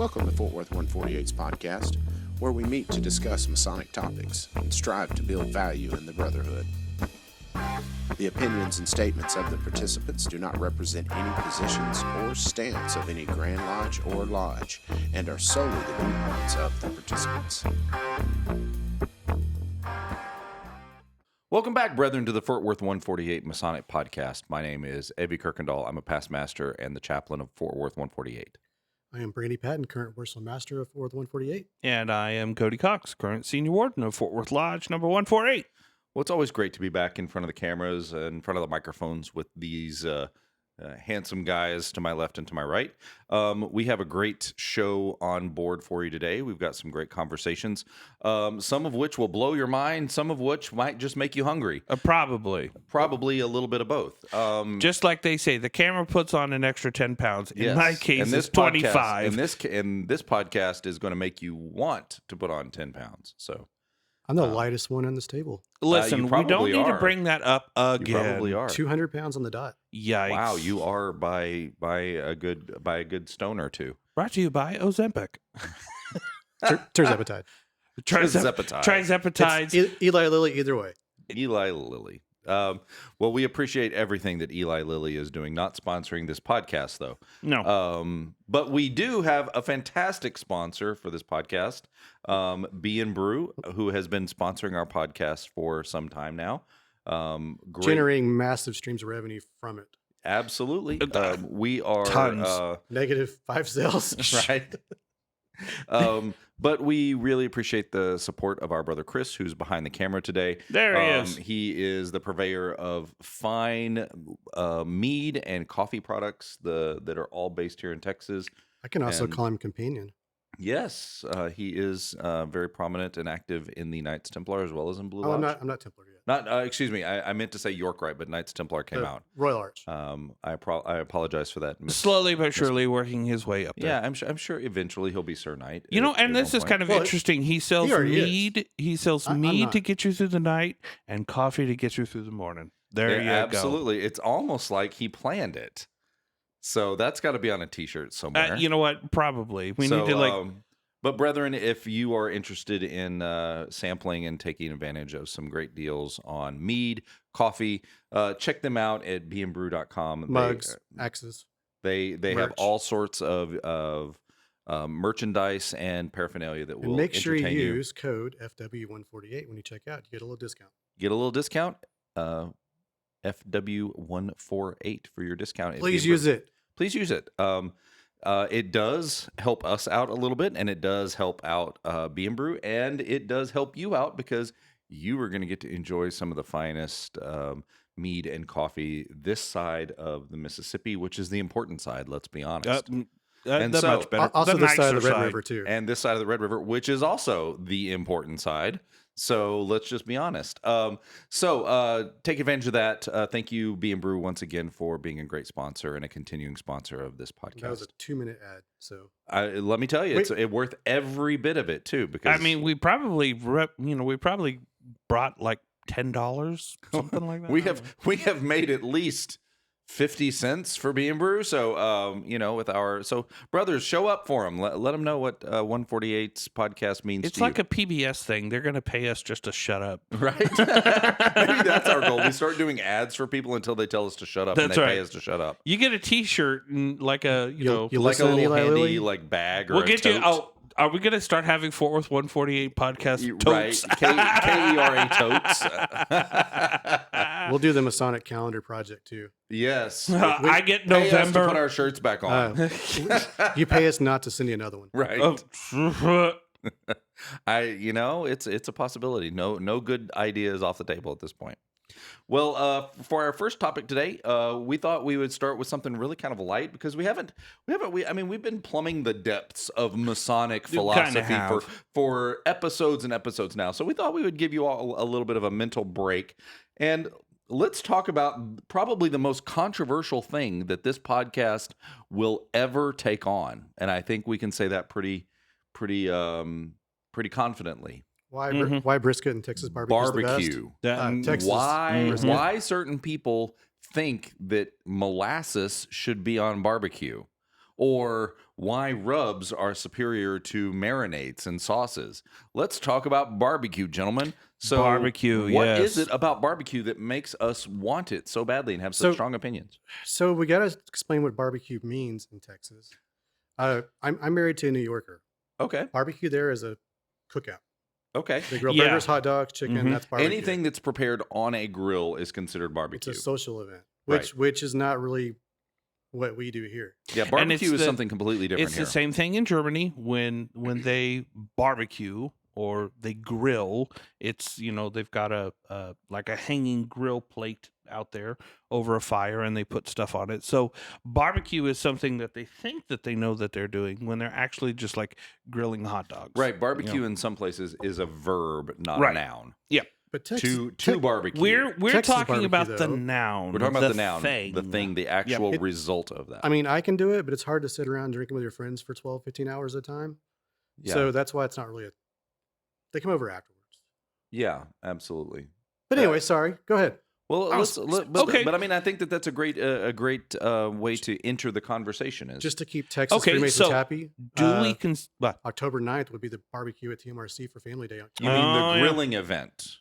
Welcome to Fort Worth 148's podcast, where we meet to discuss Masonic topics and strive to build value in the Brotherhood. The opinions and statements of the participants do not represent any positions or stance of any Grand Lodge or Lodge and are solely the viewpoints of the participants. Welcome back, brethren, to the Fort Worth 148 Masonic Podcast. My name is Evie Kirkendall. I'm a past master and the chaplain of Fort Worth 148. I am Brandy Patton, current Worcester Master of Fort Worth 148. And I am Cody Cox, current Senior Warden of Fort Worth Lodge, number 148. Well, it's always great to be back in front of the cameras, in front of the microphones with these handsome guys to my left and to my right. We have a great show on board for you today. We've got some great conversations, some of which will blow your mind, some of which might just make you hungry. Probably a little bit of both. Just like they say, the camera puts on an extra 10 pounds. In yes. my case, and this it's 25. And this podcast is going to make you want to put on 10 pounds. So I'm the lightest one on this table. Listen, we don't need to bring that up again. You probably are. 200 pounds on the dot. Yikes. Wow, you are by a good stone or two. Brought to you by Ozempic. Terzepatide. Trizepatides. It's Eli Lilly either way. Eli Lilly. Well, we appreciate everything that Eli Lilly is doing, not sponsoring this podcast, though. No. But we do have a fantastic sponsor for this podcast, B&Brew, who has been sponsoring our podcast for some time now. Great. Generating massive streams of revenue from it. Absolutely. We are... Tons. Negative 5 sales. Right. But we really appreciate the support of our brother Chris, who's behind the camera today. There he is. He is the purveyor of fine mead and coffee products that are all based here in Texas. I can also call him companion. Yes, he is very prominent and active in the Knights Templar as well as in Blue Lodge. I'm not Templar yet. Excuse me. I meant to say York Rite, but Knights Templar came out. Royal Arch. I apologize for that. Slowly but surely working his way up there. Yeah, I'm sure eventually he'll be Sir Knight. You know, and this is kind of interesting. He sells mead. He sells mead to get you through the night and coffee to get you through the morning. There you go. Absolutely. It's almost like he planned it. So that's got to be on a T-shirt somewhere. You know what? Probably. We need to But brethren, if you are interested in sampling and taking advantage of some great deals on mead, coffee, check them out at bnbrew.com. Mugs, axes. They have all sorts of merchandise and paraphernalia that will and make sure you entertain use code FW148 when you check out. You get a little discount. Get a little discount. FW148 for your discount. Please use it. Please use it. It does help us out a little bit, and it does help out B&Brew, and it does help you out because you are going to get to enjoy some of the finest mead and coffee this side of the Mississippi, which is the important side, let's be honest. Much better. Also the this side of the Red side. River, too. And this side of the Red River, which is also the important side. So let's just be honest. Take advantage of that. Thank you, B&Brew, once again for being a great sponsor and a continuing sponsor of this podcast. That was a 2-minute ad. So let me tell you, it's worth every bit of it too. Because I mean, we probably brought like $10, something like that. we have made at least 50 cents for B&Brew. So, so brothers, show up for them. Let them know what 148's podcast means It's to you. like a PBS thing. They're going to pay us just to shut up. Right? Maybe that's our goal. We start doing ads for people until they tell us to shut up and they pay us to shut up. You get a T-shirt and like a, you like a little Eli handy Lilly? bag or we'll a get tote. you. Oh, are we going to start having Fort Worth 148 podcast totes? Right. KERA totes. We'll do the Masonic calendar project, too. Yes. I get Pay us to November. put our shirts back on. You pay us not to send you another one. Right. Oh. It's a possibility. No good ideas off the table at this point. Well, for our first topic today, we thought we would start with something really kind of light because we've been plumbing the depths of Masonic philosophy for episodes and episodes now. So we thought we would give you all a little bit of a mental break and let's talk about probably the most controversial thing that this podcast will ever take on. And I think we can say that pretty confidently. Why brisket and Texas barbecue? Texas why certain people think that molasses should be on barbecue, or why rubs are superior to marinades and sauces. Let's talk about barbecue, gentlemen. So barbecue, what yes. is it about barbecue that makes us want it so badly and have such strong opinions? So we got to explain what barbecue means in Texas. I'm married to a New Yorker. Okay. Barbecue there is a cookout. Okay. They grill burgers, hot dogs, chicken. That's barbecue. Anything that's prepared on a grill is considered barbecue. It's a social event, Right. which is not really what we do here. Yeah, barbecue is something completely different It's here. the same thing in Germany when they barbecue or they grill. It's, they've got a like a hanging grill plate out there over a fire, and they put stuff on it. So barbecue is something that they think that they know that they're doing when they're actually just like grilling hot dogs. Right. Barbecue in some places is a verb, not a noun. Yeah. But Texas, To barbecue. We're Texas talking barbecue, about though. the noun. We're talking about the noun, thing. the actual result of that. I mean, I can do it, but it's hard to sit around drinking with your friends for 12, 15 hours at a time. Yeah. So that's why it's not really they come over afterwards. Yeah, absolutely. But anyway, sorry. Go ahead. Well, okay. But I mean, I think that's a great way to enter the conversation. Is Just to keep Texas Okay, Freemasons so happy. Do we what? October 9th would be the barbecue at TMRC for Family Day. you mean the yeah. grilling event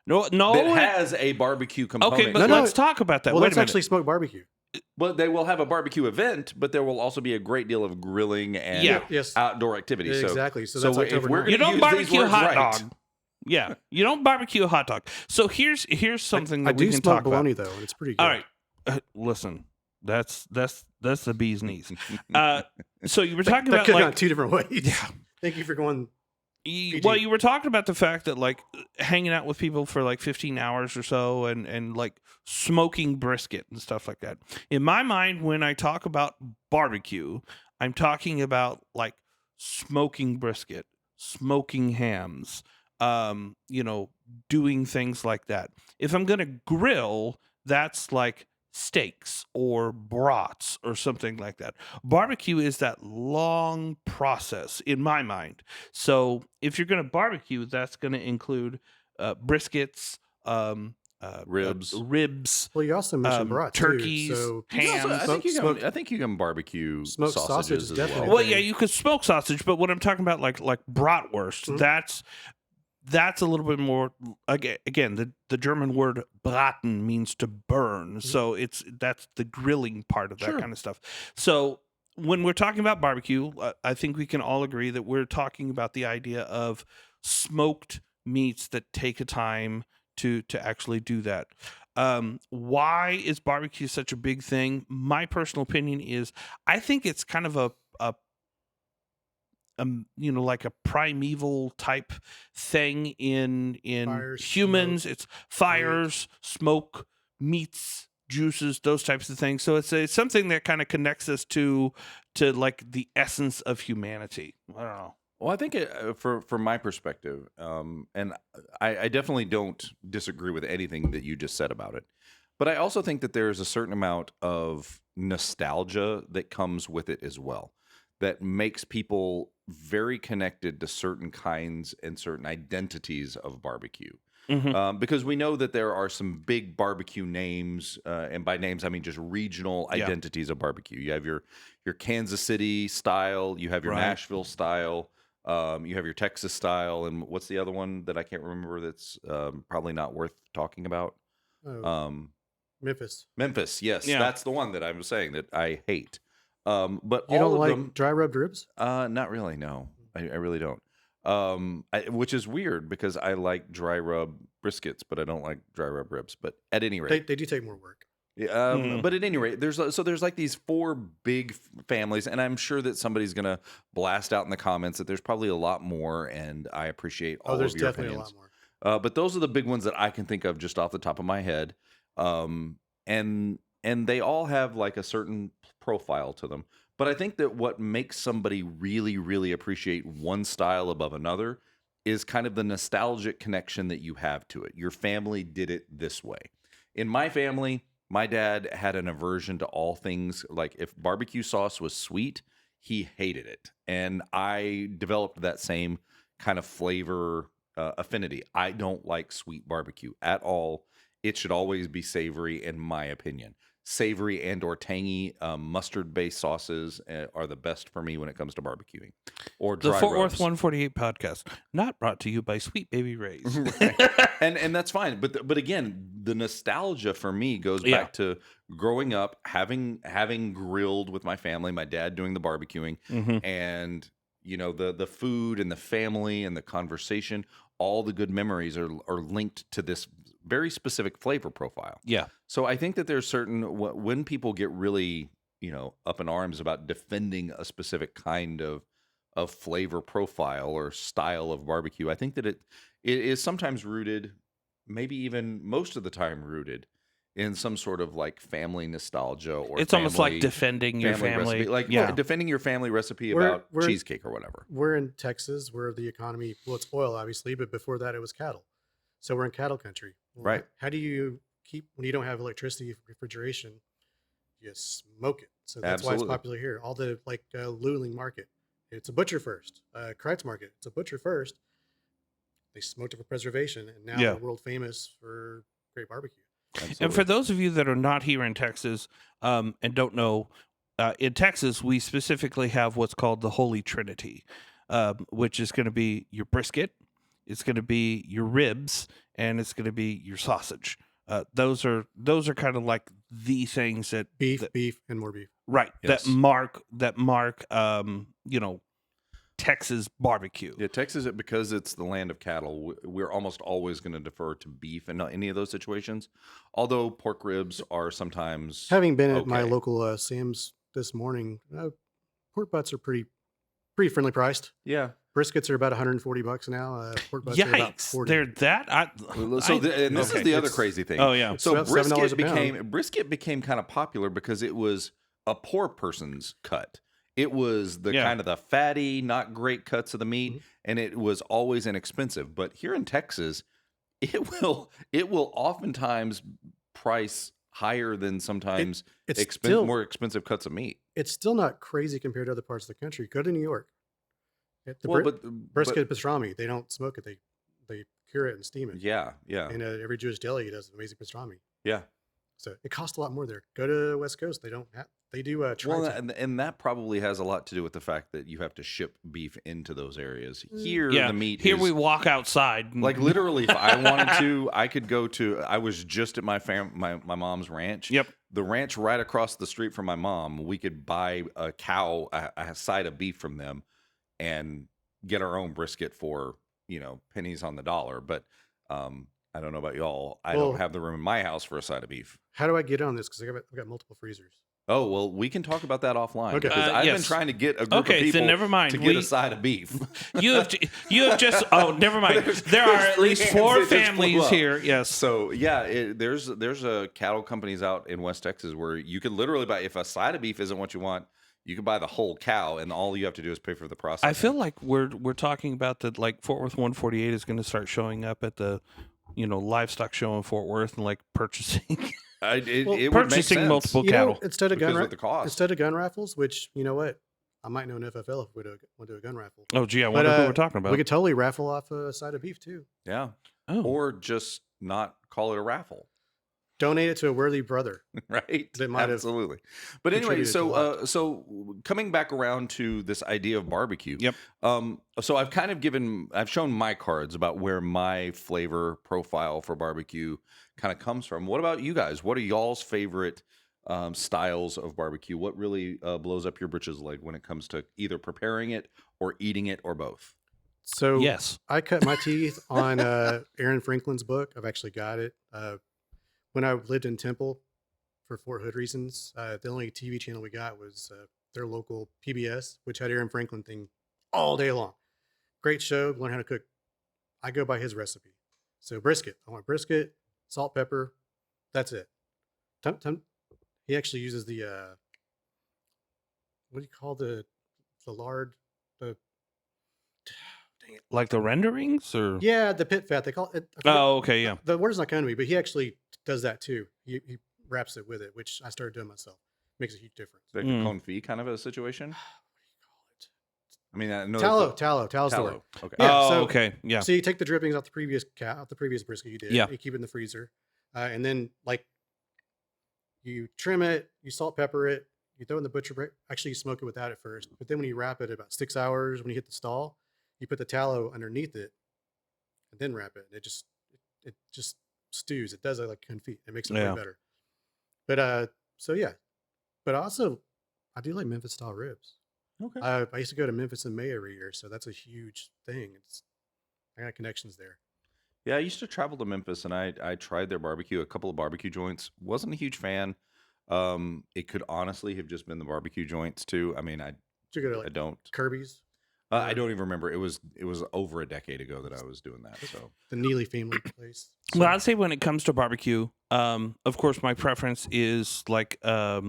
No. that has a barbecue component? Okay, but No, let's talk about that. Well, Wait that's a minute. actually smoked barbecue. Well, they will have a barbecue event, but there will also be a great deal of grilling and Yes. outdoor activity. Exactly. So that's October if we're 9th. gonna You don't use barbecue these a words hot right, dog. Yeah, you don't barbecue a hot dog. So here's something I that we do can smoke talk bologna about. though, and it's pretty good. All right, listen, that's the bee's knees. So you were talking that about could have like gone two different ways. Yeah. Thank you for going. well, you were talking about the fact that like hanging out with people for like 15 hours or so, and like smoking brisket and stuff like that. In my mind, when I talk about barbecue, I'm talking about like smoking brisket, smoking hams, doing things like that. If I'm going to grill, that's like steaks or brats or something like that. Barbecue is that long process in my mind. So if you're going to barbecue, that's going to include briskets, ribs. Well, you also mentioned brats turkeys, too, so hams. I think you can barbecue smoked sausages sausage as definitely. well. Well, yeah, you could smoke sausage, but what I'm talking about, like bratwurst, that's a little bit more. Again, the German word braten means to burn, so that's the grilling part of that kind of stuff. So when we're talking about barbecue, I think we can all agree that we're talking about the idea of smoked meats that take a time to actually do that. Why is barbecue such a big thing? My personal opinion is I think it's kind of a like a primeval type thing in Fires, humans. smoke, It's fires, smoke, meats, juices, those types of things. So it's something that kind of connects us to like the essence of humanity. I don't know. Well, I think from my perspective, and I definitely don't disagree with anything that you just said about it, but I also think that there's a certain amount of nostalgia that comes with it as well, that makes people very connected to certain kinds and certain identities of barbecue. Because we know that there are some big barbecue names, and by names I mean just regional identities of barbecue. You have your Kansas City style, you have your Nashville style, you have your Texas style, and what's the other one that I can't remember that's probably not worth talking about? Memphis. Memphis, yes, that's the one that I was saying that I hate. But You all don't of like them, dry rubbed ribs? not really. No, I really don't. Which is weird because I like dry rub briskets, but I don't like dry rub ribs. But at any rate, They do take more work. but at any rate, there's like these four big families, and I'm sure that somebody's gonna blast out in the comments that there's probably a lot more, and I appreciate all there's of your definitely opinions. a lot more. But those are the big ones that I can think of just off the top of my head, and they all have like a certain profile to them. But I think that what makes somebody really, really appreciate one style above another is kind of the nostalgic connection that you have to it. Your family did it this way. In my family, my dad had an aversion to all things like if barbecue sauce was sweet, he hated it. And I developed that same kind of flavor affinity. I don't like sweet barbecue at all. It should always be savory, in my opinion. savory and or tangy mustard-based sauces are the best for me when it comes to barbecuing. Or The dry Fort Worth rubs. 148 podcast, not brought to you by Sweet Baby Ray's. and that's fine. But again, the nostalgia for me goes Yeah. back to growing up, having grilled with my family, my dad doing the barbecuing, Mhm. and the food and the family and the conversation. All the good memories are linked to this very specific flavor profile. Yeah. So I think that there's certain when people get really up in arms about defending a specific kind of flavor profile or style of barbecue, I think that it is sometimes rooted, maybe even most of the time rooted in some sort of like family nostalgia or It's almost like family- defending your family. recipe, like yeah. defending your family recipe We're- about we're- cheesecake or whatever. We're in Texas, where the economy, well, it's oil, obviously, but before that, it was cattle. So we're in cattle country. Well, Right. How do you keep, when you don't have electricity, refrigeration, you smoke it. So that's why Absolutely. it's popular here. All the, like, Luling Market, it's a butcher first. Kreitz Market, it's a butcher first. They smoked it for preservation, and now Yeah. they're world famous for great barbecue. And for those of you that are not here in Texas and don't know, in Texas, we specifically have what's called the Holy Trinity, which is going to be your brisket, it's going to be your ribs, and it's going to be your sausage. Those are kind of like the things that Beef, and more beef. right Yes. that mark Texas barbecue. Yeah, Texas, because it's the land of cattle, we're almost always going to defer to beef in any of those situations. Although pork ribs are sometimes Having been at my okay. local Sam's this morning, pork butts are pretty friendly priced. Yeah. Briskets are about $140 now. Pork butts are about Yikes! $40. They're that. And this okay. is the other It's- crazy thing. Oh yeah. It's So about $7 a pound. brisket became kind of popular because it was a poor person's cut. It was the Yeah. kind of the fatty, not great cuts of the meat, Mhm. and it was always inexpensive. But here in Texas, it will oftentimes price higher than sometimes It's still more expensive cuts of meat. it's still not crazy compared to other parts of the country. Go to New York. The Well, brisket pastrami, they don't smoke it. They cure it and steam it. yeah, And every Jewish deli does amazing pastrami. yeah. So it costs a lot more there. Go to the West Coast. They don't have. They do try Well, to. and that probably has a lot to do with the fact that you have to ship beef into those areas. Mm. Here, Yeah. the meat Here is, we walk outside. like literally, if I wanted to, I could go to. I was just at my mom's ranch. Yep. The ranch right across the street from my mom. We could buy a cow, a side of beef from them, and get our own brisket for pennies on the dollar. But I don't know about y'all. I Well- don't have the room in my house for a side of beef. How do I get on this? Because I've got multiple freezers. Oh, well, we can talk about that offline. Okay. Because I've been Yes. trying to get a group Okay, of people then never mind. to get a side of beef. You have just. Oh, never mind. There are at least hands 4 that just flew families up. here. Yes. So, yeah, there's a cattle companies out in West Texas where you could literally buy, if a side of beef isn't what you want, you can buy the whole cow, and all you have to do is pay for the process. I feel like we're talking about that. Like Fort Worth 148 is going to start showing up at the livestock show in Fort Worth and like purchasing Well, it would make purchasing sense. multiple You know, cattle. instead of Because gun with the cost. instead of gun raffles, which you know what, I might know an FFL if we want to do a gun raffle. Oh, gee, I But, wonder who we're talking about. We could totally raffle off a side of beef too. Yeah. Oh. Or just not call it a raffle. Donate it to a worthy brother. Right. That might have Absolutely. But anyway, contributed to a lot. so coming back around to this idea of barbecue. Yep. So I've shown my cards about where my flavor profile for barbecue kind of comes from. What about you guys? What are y'all's favorite styles of barbecue? What really blows up your britches leg when it comes to either preparing it or eating it or both? So Yes. I cut my teeth on Aaron Franklin's book. I've actually got it. When I lived in Temple for Fort Hood reasons, the only TV channel we got was their local PBS, which had Aaron Franklin thing all day long. Great show. Learn how to cook. I go by his recipe. So brisket. I want brisket, salt, pepper. That's it. He actually uses the what do you call the lard? The dang it. Like the renderings or Yeah, the pit fat. They call it. I forget- Oh, okay, yeah. The word is not coming to me, but he actually does that too. He wraps it with it, which I started doing myself. Makes a huge difference. Like Mm. a confit kind of a situation? What do you call it? I mean, I know Tallow's the word. tallow. Okay. Yeah, oh, so- okay. Yeah. So you take the drippings off the previous brisket you did. Yeah. You keep it in the freezer, and then like You trim it, you salt, pepper it, you throw it in the butcher brick. Actually, you smoke it without it first. But then when you wrap it about 6 hours, when you hit the stall, you put the tallow underneath it and then wrap it. It just stews. It does it like confit. It makes it way better. But so yeah. But also, I do like Memphis style ribs. Okay. I used to go to Memphis in May every year, so that's a huge thing. I got connections there. Yeah, I used to travel to Memphis, and I tried their barbecue, a couple of barbecue joints. Wasn't a huge fan. It could honestly have just been the barbecue joints too. I mean, Did you go to I don't. Kirby's? I don't even remember. It was over a decade ago that I was doing that. So The Neely family place. Well, I'd say when it comes to barbecue, of course, my preference is like a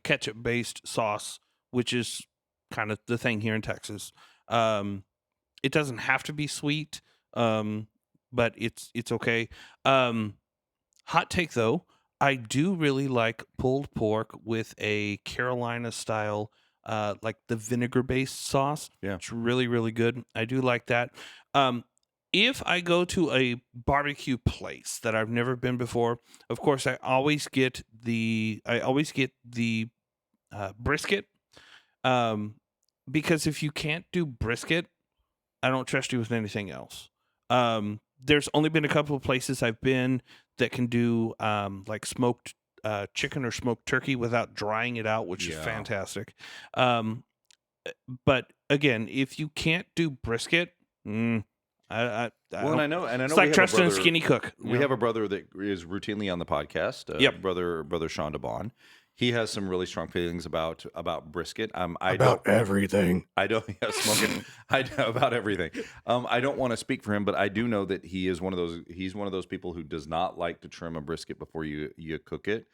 ketchup based sauce, which is kind of the thing here in Texas. It doesn't have to be sweet, but it's okay. Hot take though, I do really like pulled pork with a Carolina style, like the vinegar based sauce. Yeah. It's really, really good. I do like that. If I go to a barbecue place that I've never been before, of course, I always get the brisket. Because if you can't do brisket, I don't trust you with anything else. There's only been a couple of places I've been that can do like smoked chicken or smoked turkey without drying it out, which is fantastic. But again, if you can't do brisket, I know it's like trusting a skinny cook. We have a brother that is routinely on the podcast. Brother Sean DeBon. He has some really strong feelings about brisket. Everything. I don't smoking. I know about everything. I don't want to speak for him, but I do know that he is one of those. He's one of those people who does not like to trim a brisket before you cook it.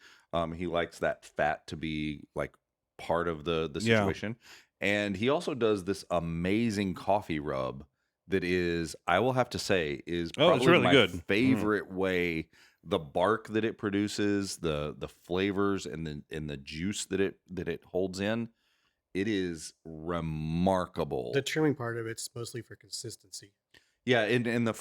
He likes that fat to be like part of the situation, and he also does this amazing coffee rub that is, I will have to say, is probably it's really my good. favorite way. The bark that it produces, the flavors, and the juice that it holds in, it is remarkable. The trimming part of it's mostly for consistency. Yeah, and the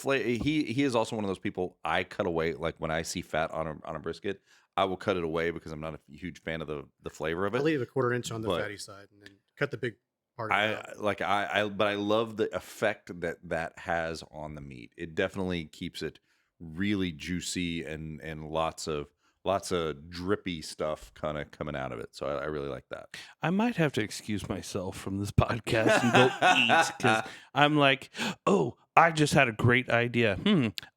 he is also one of those people. I cut away, like when I see fat on a brisket, I will cut it away because I'm not a huge fan of the flavor of it. I leave a 1/4 inch on the fatty side and then cut the big part of it out. But I love the effect that has on the meat. It definitely keeps it really juicy and lots of drippy stuff kind of coming out of it. So I really like that. I might have to excuse myself from this podcast and go eat because I'm like, oh, I just had a great idea.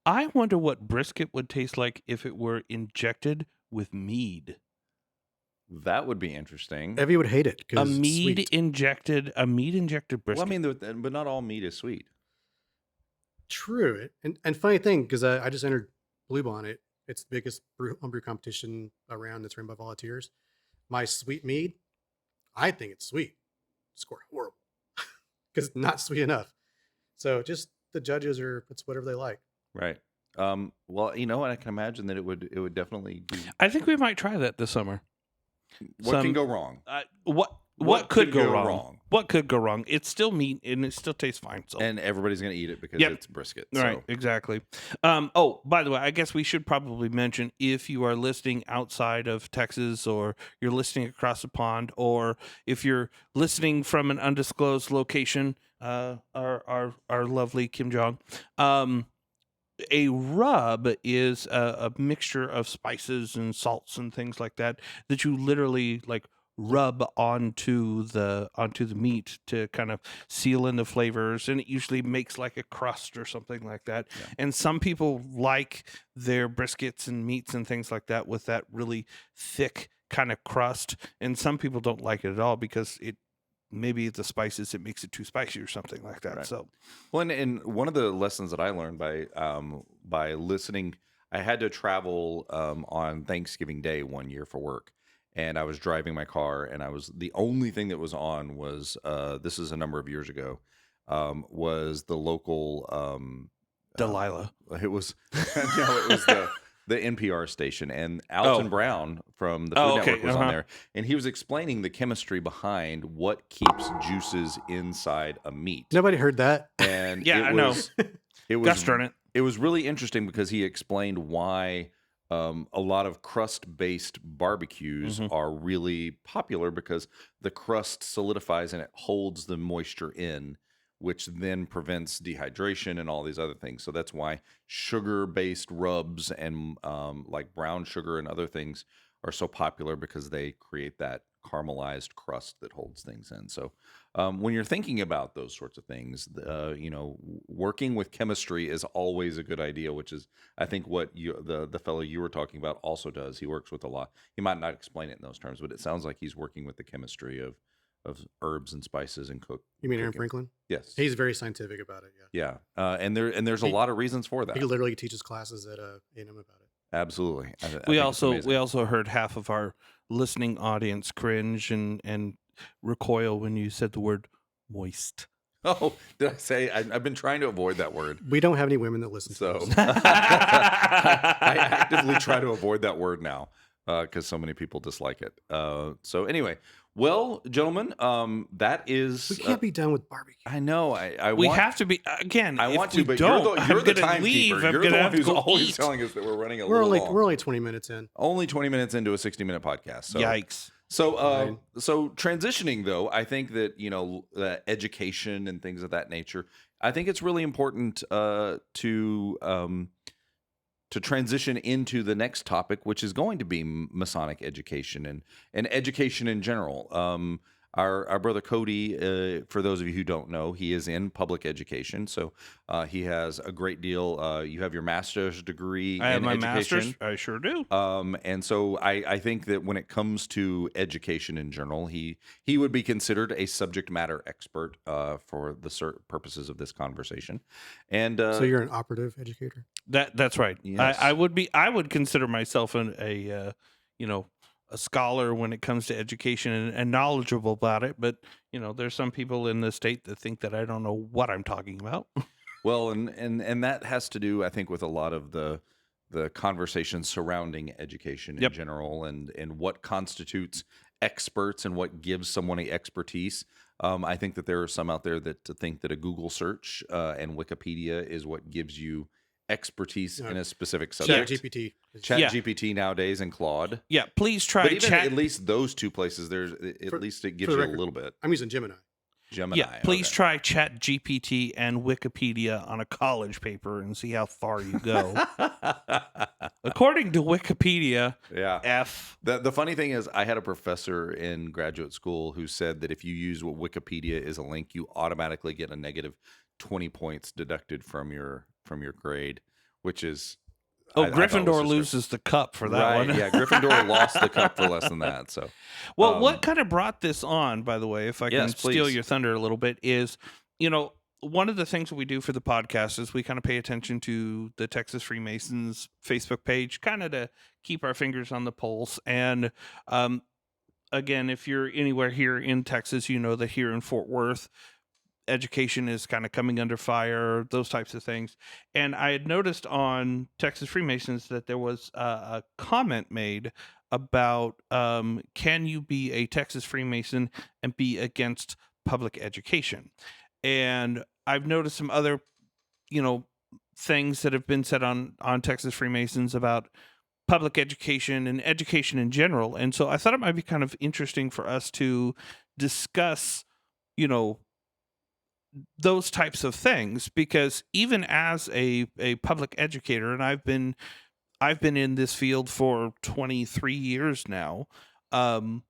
I wonder what brisket would taste like if it were injected with mead. That would be interesting. Evie would hate it. A mead injected brisket. Well, I mean, but not all meat is sweet. True. And funny thing, because I just entered Blue Bonnet. It's the biggest homebrew competition around that's run by volunteers. My sweet mead, I think it's sweet. Score horrible because it's not sweet enough. So just the judges it's whatever they like. Right. Well, and I can imagine that it would definitely be. I think we might try that this summer. What can go wrong? What could go wrong? What could go wrong? It's still meat and it still tastes fine. So. And everybody's going to eat it because it's brisket. Right, exactly. By the way, I guess we should probably mention if you are listening outside of Texas or you're listening across the pond or if you're listening from an undisclosed location, our lovely Kim Jong, a rub is a mixture of spices and salts and things like that you literally like rub onto the meat to kind of seal in the flavors, and it usually makes like a crust or something like that. And some people like their briskets and meats and things like that with that really thick kind of crust, and some people don't like it at all because maybe the spices, it makes it too spicy or something like that. Right. So, well, and one of the lessons that I learned by listening, I had to travel on Thanksgiving Day one year for work, and I was driving my car, and the only thing that was on was this is a number of years ago, was the local Delilah. It was it was the NPR station, and Alton Brown from the Food Network was on there, and he was explaining the chemistry behind what keeps juices inside a meat. Nobody heard that. And I know. It was Gosh darn it. It was really interesting because he explained why a lot of crust-based barbecues are really popular because the crust solidifies and it holds the moisture in, which then prevents dehydration and all these other things. So that's why sugar-based rubs and like brown sugar and other things are so popular, because they create that caramelized crust that holds things in. So when you're thinking about those sorts of things, working with chemistry is always a good idea, which is, I think, what the fellow you were talking about also does. He works with a lot. He might not explain it in those terms, but it sounds like he's working with the chemistry of herbs and spices and cook. You mean Aaron Franklin? Yes. He's very scientific about it. Yeah. Yeah. And there's a lot of reasons for that. He literally teaches classes at A&M about it. Absolutely. We also heard half of our listening audience cringe and recoil when you said the word moist. Oh, did I say? I've been trying to avoid that word. We don't have any women that listen to us. I actively try to avoid that word now because so many people dislike it. So anyway, well, gentlemen, that is. We can't be done with barbecue. I know. We have to be again. I want to, but don't, you're the I'm timekeeper. leave. You're the one who's always telling us that we're running a little long. We're only 20 minutes in. Only 20 minutes into a 60-minute podcast. So. Yikes. So, so transitioning though, I think that education and things of that nature. I think it's really important to transition into the next topic, which is going to be Masonic education and education in general. Our brother Cody, for those of you who don't know, he is in public education, so he has a great deal. You have your master's degree in education. I have my master's. I sure do. And so I think that when it comes to education in general, he would be considered a subject matter expert for the purposes of this conversation. And so you're an operative educator. That's right. Yes. I would consider myself a scholar when it comes to education and knowledgeable about it. But, there's some people in the state that think that I don't know what I'm talking about. Well, and that has to do, I think, with a lot of the conversations surrounding education in general and what constitutes experts and what gives someone the expertise. I think that there are some out there that think that a Google search and Wikipedia is what gives you expertise in a specific subject. ChatGPT nowadays and Claude. Yeah, please try. But even at least those two places, there's at least it gives you a little bit. I'm using Gemini. Yeah, please try ChatGPT and Wikipedia on a college paper and see how far you go. According to Wikipedia, F. The funny thing is, I had a professor in graduate school who said that if you use what Wikipedia is a link, you automatically get a negative 20 points deducted from your grade, which is Gryffindor loses the cup for that one. Yeah, Gryffindor lost the cup for less than that. So, well, what kind of brought this on, by the way, if I can steal your thunder a little bit, is one of the things that we do for the podcast is we kind of pay attention to the Texas Freemasons Facebook page, kind of to keep our fingers on the pulse. And again, if you're anywhere here in Texas, you know that here in Fort Worth, education is kind of coming under fire, those types of things. And I had noticed on Texas Freemasons that there was a comment made about can you be a Texas Freemason and be against public education? And I've noticed some other, things that have been said on Texas Freemasons about public education and education in general. And so I thought it might be kind of interesting for us to discuss, those types of things, because even as a public educator, and I've been in this field for 23 years now, my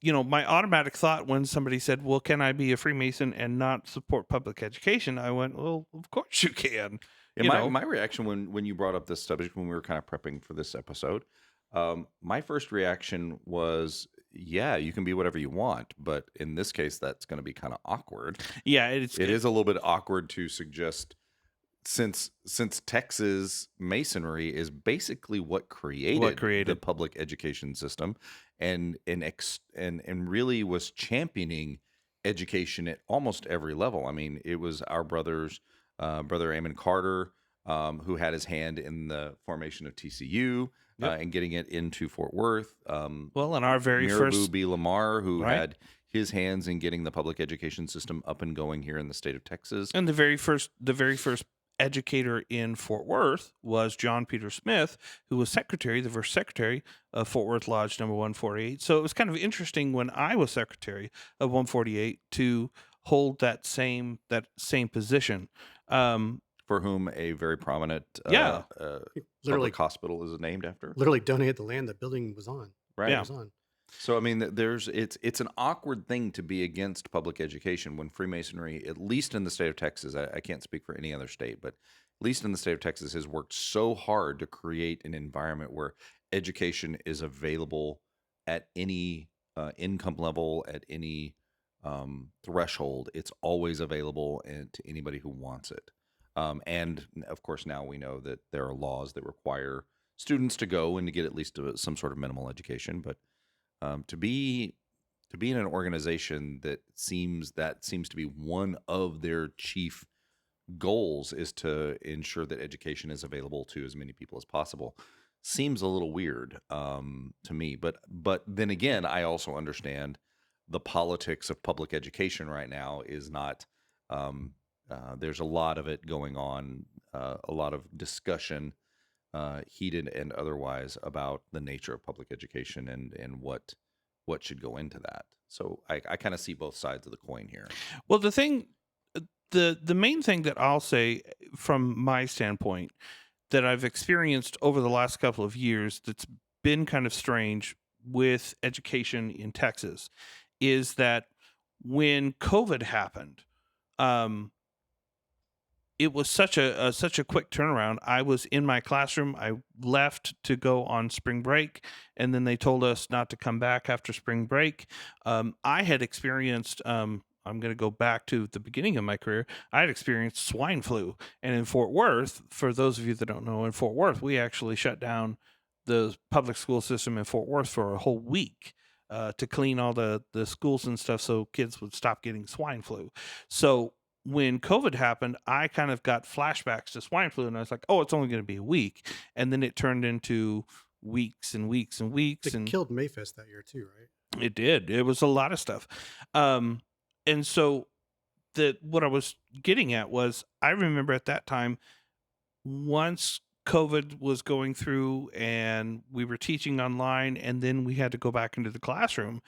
automatic thought when somebody said, well, can I be a Freemason and not support public education? I went, well, of course you can. My reaction when you brought up this subject, when we were kind of prepping for this episode, my first reaction was, yeah, you can be whatever you want, but in this case, that's going to be kind of awkward. Yeah, it is a little bit awkward to suggest, since Texas Masonry is basically what created the public education system, and really was championing education at almost every level. I mean, it was our brother Amon Carter, who had his hand in the formation of TCU. And getting it into Fort Worth. And our very first B. Lamar, who had his hands in getting the public education system up and going here in the state of Texas. And the very first educator in Fort Worth was John Peter Smith, who was the first secretary of Fort Worth Lodge number 148. So it was kind of interesting when I was secretary of 148 to hold that same position. For whom a very prominent Yeah. Literally, public hospital is named after. literally donated the land the building was on. Right. Yeah. Was on. So I mean, it's an awkward thing to be against public education when Freemasonry, at least in the state of Texas, I can't speak for any other state, but at least in the state of Texas, has worked so hard to create an environment where education is available at any income level, at any threshold. It's always available to anybody who wants it. And of course, now we know that there are laws that require students to go and to get at least some sort of minimal education, but to be in an organization that seems to be one of their chief goals is to ensure that education is available to as many people as possible seems a little weird to me. But then again, I also understand the politics of public education right now is not. There's a lot of it going on, a lot of discussion. Heated and otherwise, about the nature of public education and what should go into that. So I kind of see both sides of the coin here. Well, the main thing that I'll say from my standpoint that I've experienced over the last couple of years that's been kind of strange with education in Texas is that when COVID happened, it was such a quick turnaround. I was in my classroom. I left to go on spring break, and then they told us not to come back after spring break. I had experienced, I'm going to go back to the beginning of my career. I had experienced swine flu. And in Fort Worth, for those of you that don't know, in Fort Worth, we actually shut down the public school system in Fort Worth for a whole week to clean all the schools and stuff so kids would stop getting swine flu. So when COVID happened, I kind of got flashbacks to swine flu, and I was like, "Oh, it's only going to be a week," and then it turned into weeks and weeks and weeks. It killed Mayfest that year too, right? It did. It was a lot of stuff, and so what I was getting at was, I remember at that time, once COVID was going through and we were teaching online and then we had to go back into the classroom,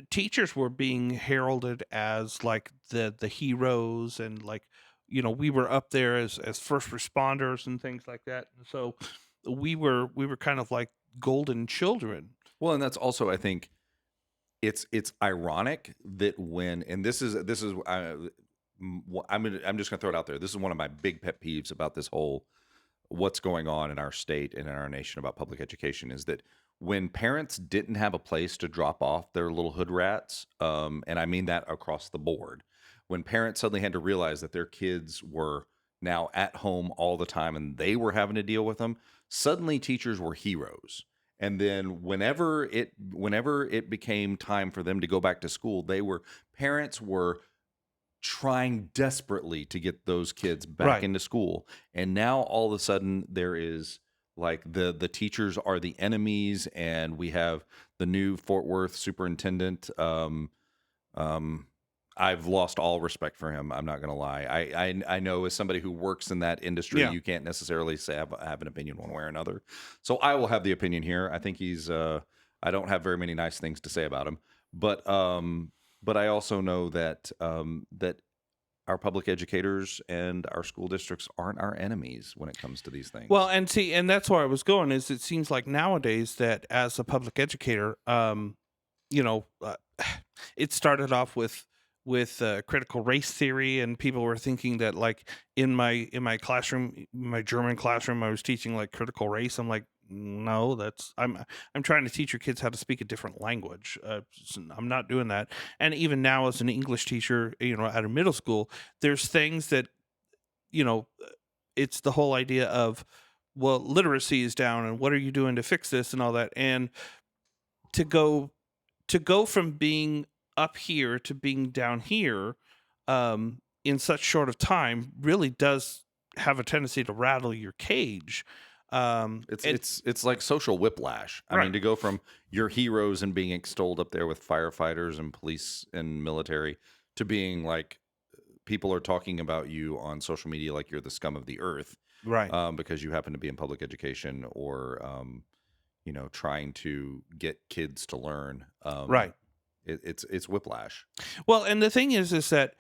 teachers were being heralded as like the heroes, and like, you know, we were up there as first responders and things like that. And so we were kind of like golden children. Well, and that's also, I think, it's ironic that when, and this is I'm just gonna throw it out there. This is one of my big pet peeves about this whole what's going on in our state and in our nation about public education is that when parents didn't have a place to drop off their little hood rats, and I mean that across the board, when parents suddenly had to realize that their kids were now at home all the time and they were having to deal with them, suddenly teachers were heroes. And then whenever it became time for them to go back to school, parents were trying desperately to get those kids back into school. And now all of a sudden there is like the teachers are the enemies, and we have the new Fort Worth superintendent. I've lost all respect for him. I'm not going to lie. I know as somebody who works in that industry, you can't necessarily say have an opinion one way or another. So I will have the opinion here. I think he's, I don't have very many nice things to say about him, but I also know that that our public educators and our school districts aren't our enemies when it comes to these things. Well, and see, and that's where I was going, is it seems like nowadays that as a public educator, it started off with critical race theory, and people were thinking that, like, in my classroom, my German classroom, I was teaching like critical race. I'm like, no, I'm trying to teach your kids how to speak a different language. I'm not doing that. And even now, as an English teacher, at a middle school, there's things that, it's the whole idea of, well, literacy is down, and what are you doing to fix this and all that. And to go from being up here to being down here in such short of time really does have a tendency to rattle your cage. It's like social whiplash. I mean, to go from your heroes and being extolled up there with firefighters and police and military to being like people are talking about you on social media like you're the scum of the earth, Right. because you happen to be in public education or trying to get kids to learn. Right. It's whiplash. Well, and the thing is that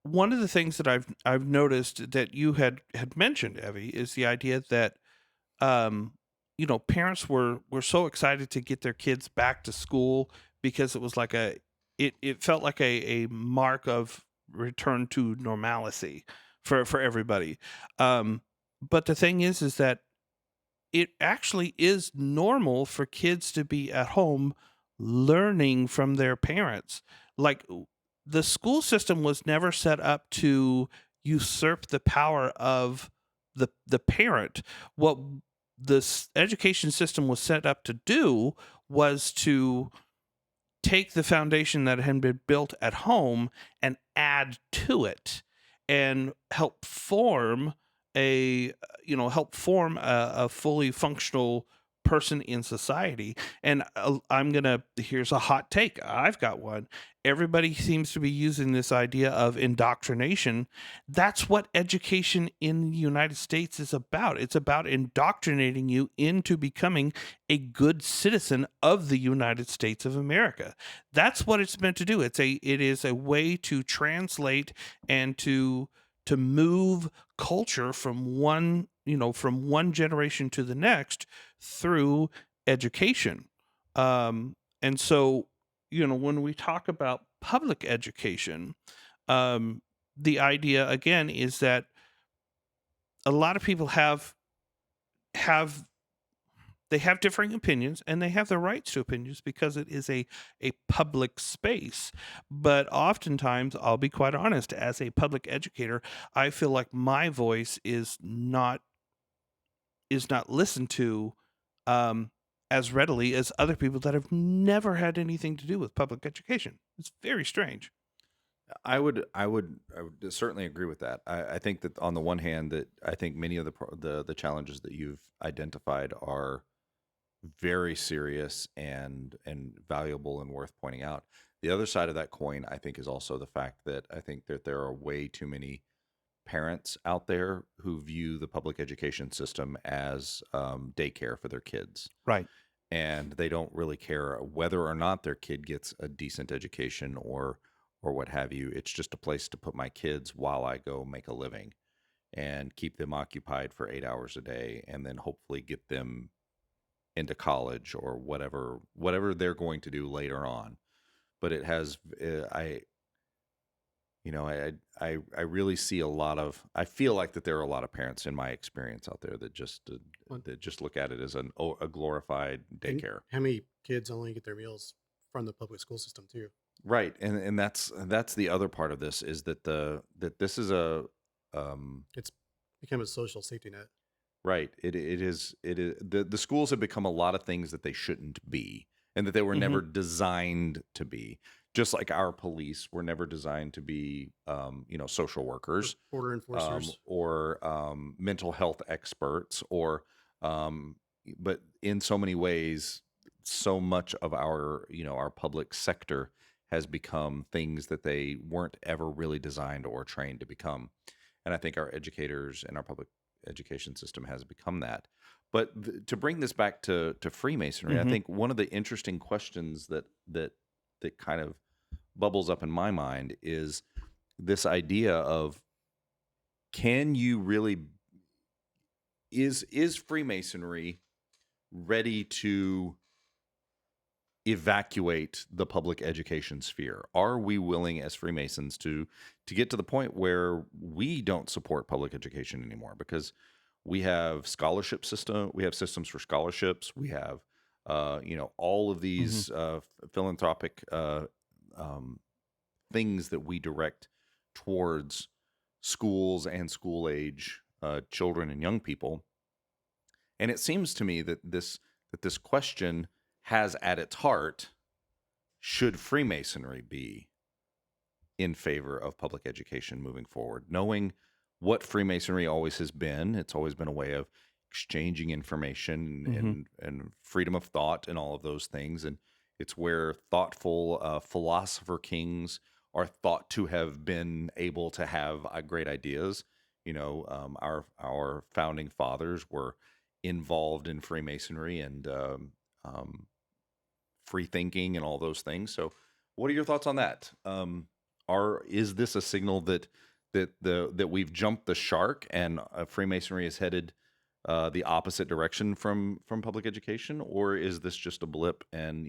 one of the things that I've noticed that you had mentioned, Evie, is the idea that parents were so excited to get their kids back to school because it was like it felt like a mark of return to normalcy for everybody. But the thing is that it actually is normal for kids to be at home learning from their parents. Like, the school system was never set up to usurp the power of the parent. What the education system was set up to do was to take the foundation that had been built at home and add to it and help form a fully functional person in society. And here's a hot take. I've got one. Everybody seems to be using this idea of indoctrination. That's what education in the United States is about. It's about indoctrinating you into becoming a good citizen of the United States of America. That's what it's meant to do. It is a way to translate and to move culture from one generation to the next through education. And so, when we talk about public education, the idea again is that a lot of people have differing opinions, and they have the rights to opinions because it is a public space. But oftentimes, I'll be quite honest, as a public educator, I feel like my voice is not listened to as readily as other people that have never had anything to do with public education. It's very strange. I would certainly agree with that. I think that on the one hand, that I think many of the challenges that you've identified are very serious and valuable and worth pointing out. The other side of that coin, I think, is also the fact that I think that there are way too many parents out there who view the public education system as daycare for their kids. Right. And they don't really care whether or not their kid gets a decent education or what have you. It's just a place to put my kids while I go make a living and keep them occupied for 8 hours a day, and then hopefully get them into college or whatever they're going to do later on. But it has, I really see I feel like that there are a lot of parents in my experience out there that just look at it as a glorified daycare. How many kids only get their meals from the public school system too? Right. And that's the other part of this, is that this is it's become a social safety net. Right. It is the schools have become a lot of things that they shouldn't be, and that they were never designed to be. Just like our police were never designed to be, social workers, order enforcers, or mental health experts, but in so many ways, so much of our public sector has become things that they weren't ever really designed or trained to become. And I think our educators and our public education system has become that. But to bring this back to Freemasonry, I think one of the interesting questions that kind of bubbles up in my mind is this idea of, can you really, is Freemasonry ready to evacuate the public education sphere? Are we willing as Freemasons to get to the point where we don't support public education anymore? Because we have we have systems for scholarships, we have all of these philanthropic things that we direct towards schools and school age children and young people. And it seems to me that this question has at its heart, should Freemasonry be in favor of public education moving forward? Knowing what Freemasonry always has been, it's always been a way of exchanging information and freedom of thought and all of those things. And it's where thoughtful philosopher kings are thought to have been able to have great ideas. Our founding fathers were involved in Freemasonry and free thinking and all those things. So, what are your thoughts on that? Is this a signal that we've jumped the shark and Freemasonry is headed the opposite direction from public education, or is this just a blip and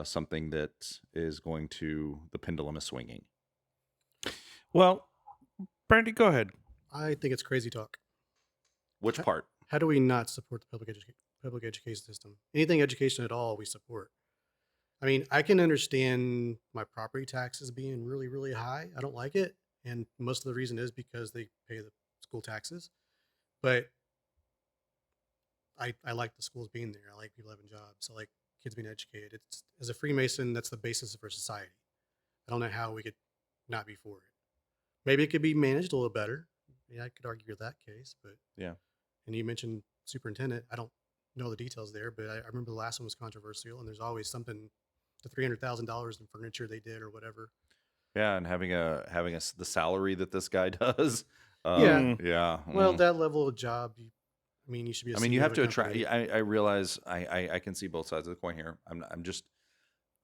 something that is going to the pendulum is swinging? Well, Brandy, go ahead. I think it's crazy talk. Which part? How do we not support the public education system? Anything education at all, we support. I mean, I can understand my property taxes being really, really high. I don't like it. And most of the reason is because they pay the school taxes. But I like the schools being there. I like people having jobs. I like kids being educated. It's, as a Freemason, that's the basis of our society. I don't know how we could not be for it. Maybe it could be managed a little better. Yeah, I could argue with that case, but yeah. And you mentioned superintendent. I don't know the details there, but I remember the last one was controversial, and there's always something, the $300,000 in furniture they did or whatever. Yeah, and having the salary that this guy does. Yeah. Well, that level of job, you should be. You have to attract. I realize I can see both sides of the coin here. I'm just.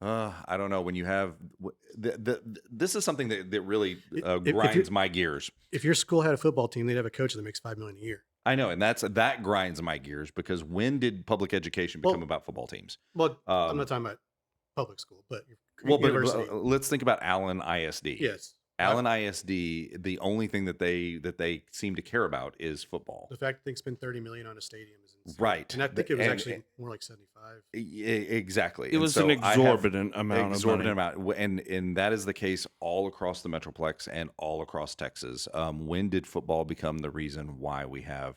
I don't know when you have this is something that really grinds my gears. If your school had a football team, they'd have a coach that makes $5 million a year. I know, and that grinds my gears because when did public education become about football teams? Well, I'm not talking about public school, but university. But let's think about Allen ISD. Yes. Allen ISD, the only thing that they seem to care about is football. The fact that they spend $30 million on a stadium is insane. Right. And I think it was actually more like 75. Exactly. It was an exorbitant amount of money. And that is the case all across the Metroplex and all across Texas. When did football become the reason why we have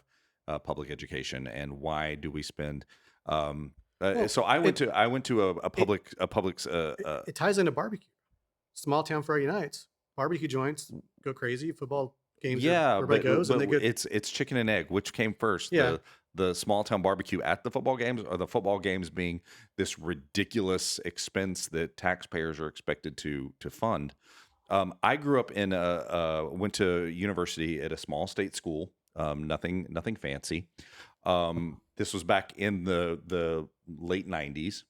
public education, and why do we spend? So I went to a public. It ties into barbecue. Small town Friday nights. Barbecue joints go crazy. Football games, everybody goes, and they go. It's chicken and egg. Which came first? Yeah. The small town barbecue at the football games, or the football games being this ridiculous expense that taxpayers are expected to fund. I grew up went to university at a small state school. Nothing fancy. This was back in the late 90s.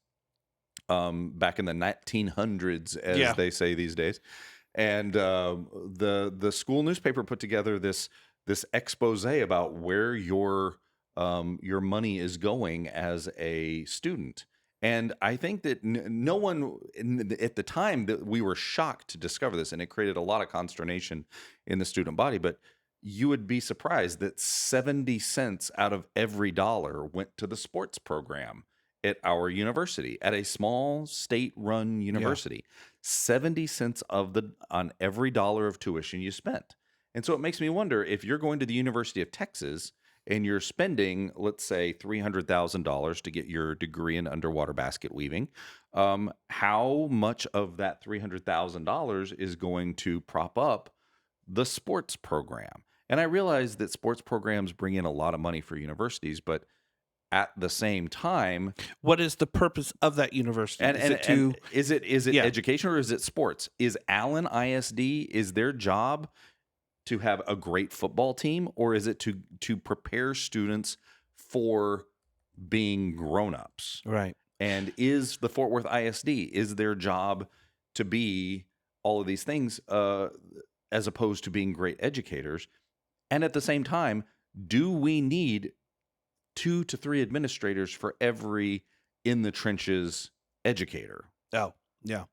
Back in the 1900s, as they say these days. And the school newspaper put together this expose about where your money is going as a student. And I think that no one at the time, that we were shocked to discover this, and it created a lot of consternation in the student body. But you would be surprised that 70 cents out of every dollar went to the sports program at our university, at a small state-run university. 70 cents on every dollar of tuition you spent. And so it makes me wonder, if you're going to the University of Texas and you're spending, let's say, $300,000 to get your degree in underwater basket weaving, how much of that $300,000 is going to prop up the sports program? And I realize that sports programs bring in a lot of money for universities, but at the same time, what is the purpose of that university? Is it education, or is it sports? Is Allen ISD, is their job to have a great football team, or is it to prepare students for being grown-ups? Right. And is the Fort Worth ISD, is their job to be all of these things, as opposed to being great educators? And at the same time, do we need 2 to 3 administrators for every in the trenches educator? Oh, yeah.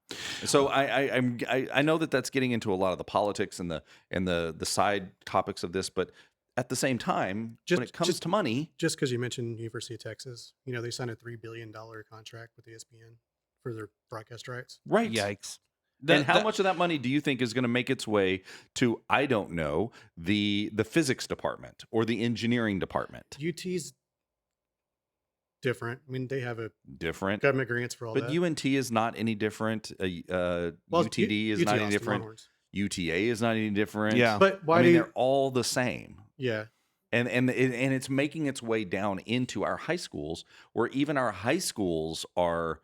So I know that that's getting into a lot of the politics and the side topics of this, but at the same time, when it comes to money, just because you mentioned University of Texas, they signed a $3 billion contract with ESPN for their broadcast rights. Right? Yikes. And how much of that money do you think is going to make its way to, I don't know, the physics department or the engineering department? UT's different. They have a different government grants for all that. But UNT is not any different. UTD is not any different. Longhorns. UTA is not any different. Yeah. But why they're all the same. Yeah. And it's making its way down into our high schools, where even our high schools are,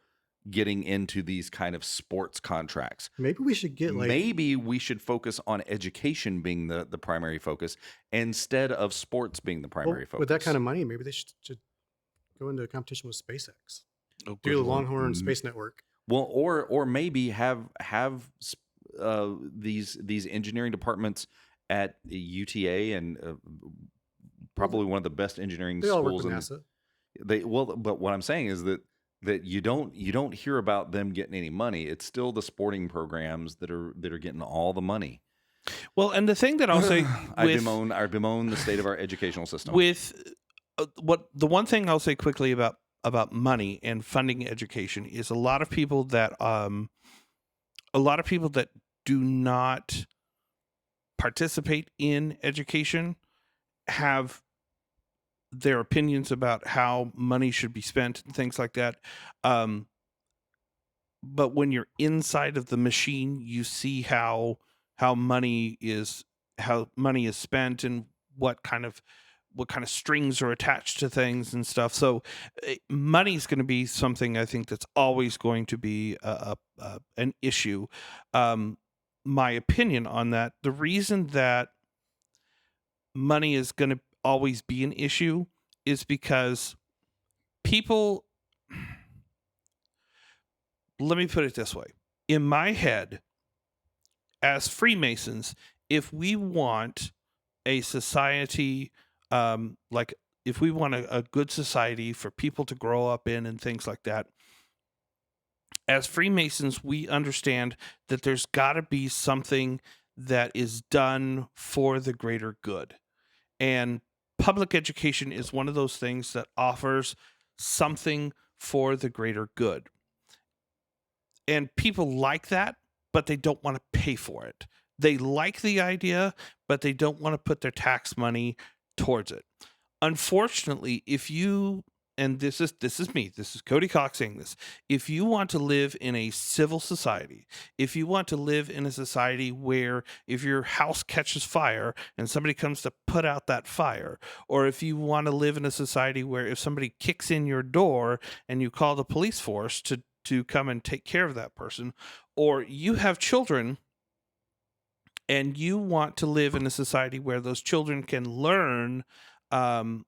getting into these kind of sports contracts. Maybe we should get like Maybe we should focus on education being the primary focus instead of sports being the primary focus. with that kind of money, maybe they should go into a competition with SpaceX. Oh, Do the good Lord. Longhorn Space Network. Well, or maybe have these engineering departments at UTA and probably one of the best engineering They all work schools with in NASA. but what I'm saying is that you don't hear about them getting any money. It's still the sporting programs that are getting all the money. Well, and the thing that I'll say, I bemoan the state of our educational system. with the one thing I'll say quickly about money and funding education is a lot of people that do not participate in education have their opinions about how money should be spent and things like that. But when you're inside of the machine, you see how money is spent and what kind of strings are attached to things and stuff. So money is going to be something I think that's always going to be an issue. My opinion on that, the reason that money is going to always be an issue is because people, let me put it this way. In my head, as Freemasons, if we want a society, like if we want a good society for people to grow up in and things like that, as Freemasons, we understand that there's got to be something that is done for the greater good. And public education is one of those things that offers something for the greater good. And people like that, but they don't want to pay for it. They like the idea, but they don't want to put their tax money towards it. Unfortunately, if you, and this is me, this is Cody Cox saying this, if you want to live in a civil society, if you want to live in a society where if your house catches fire and somebody comes to put out that fire, or if you want to live in a society where if somebody kicks in your door and you call the police force to come and take care of that person, or you have children and you want to live in a society where those children can learn, can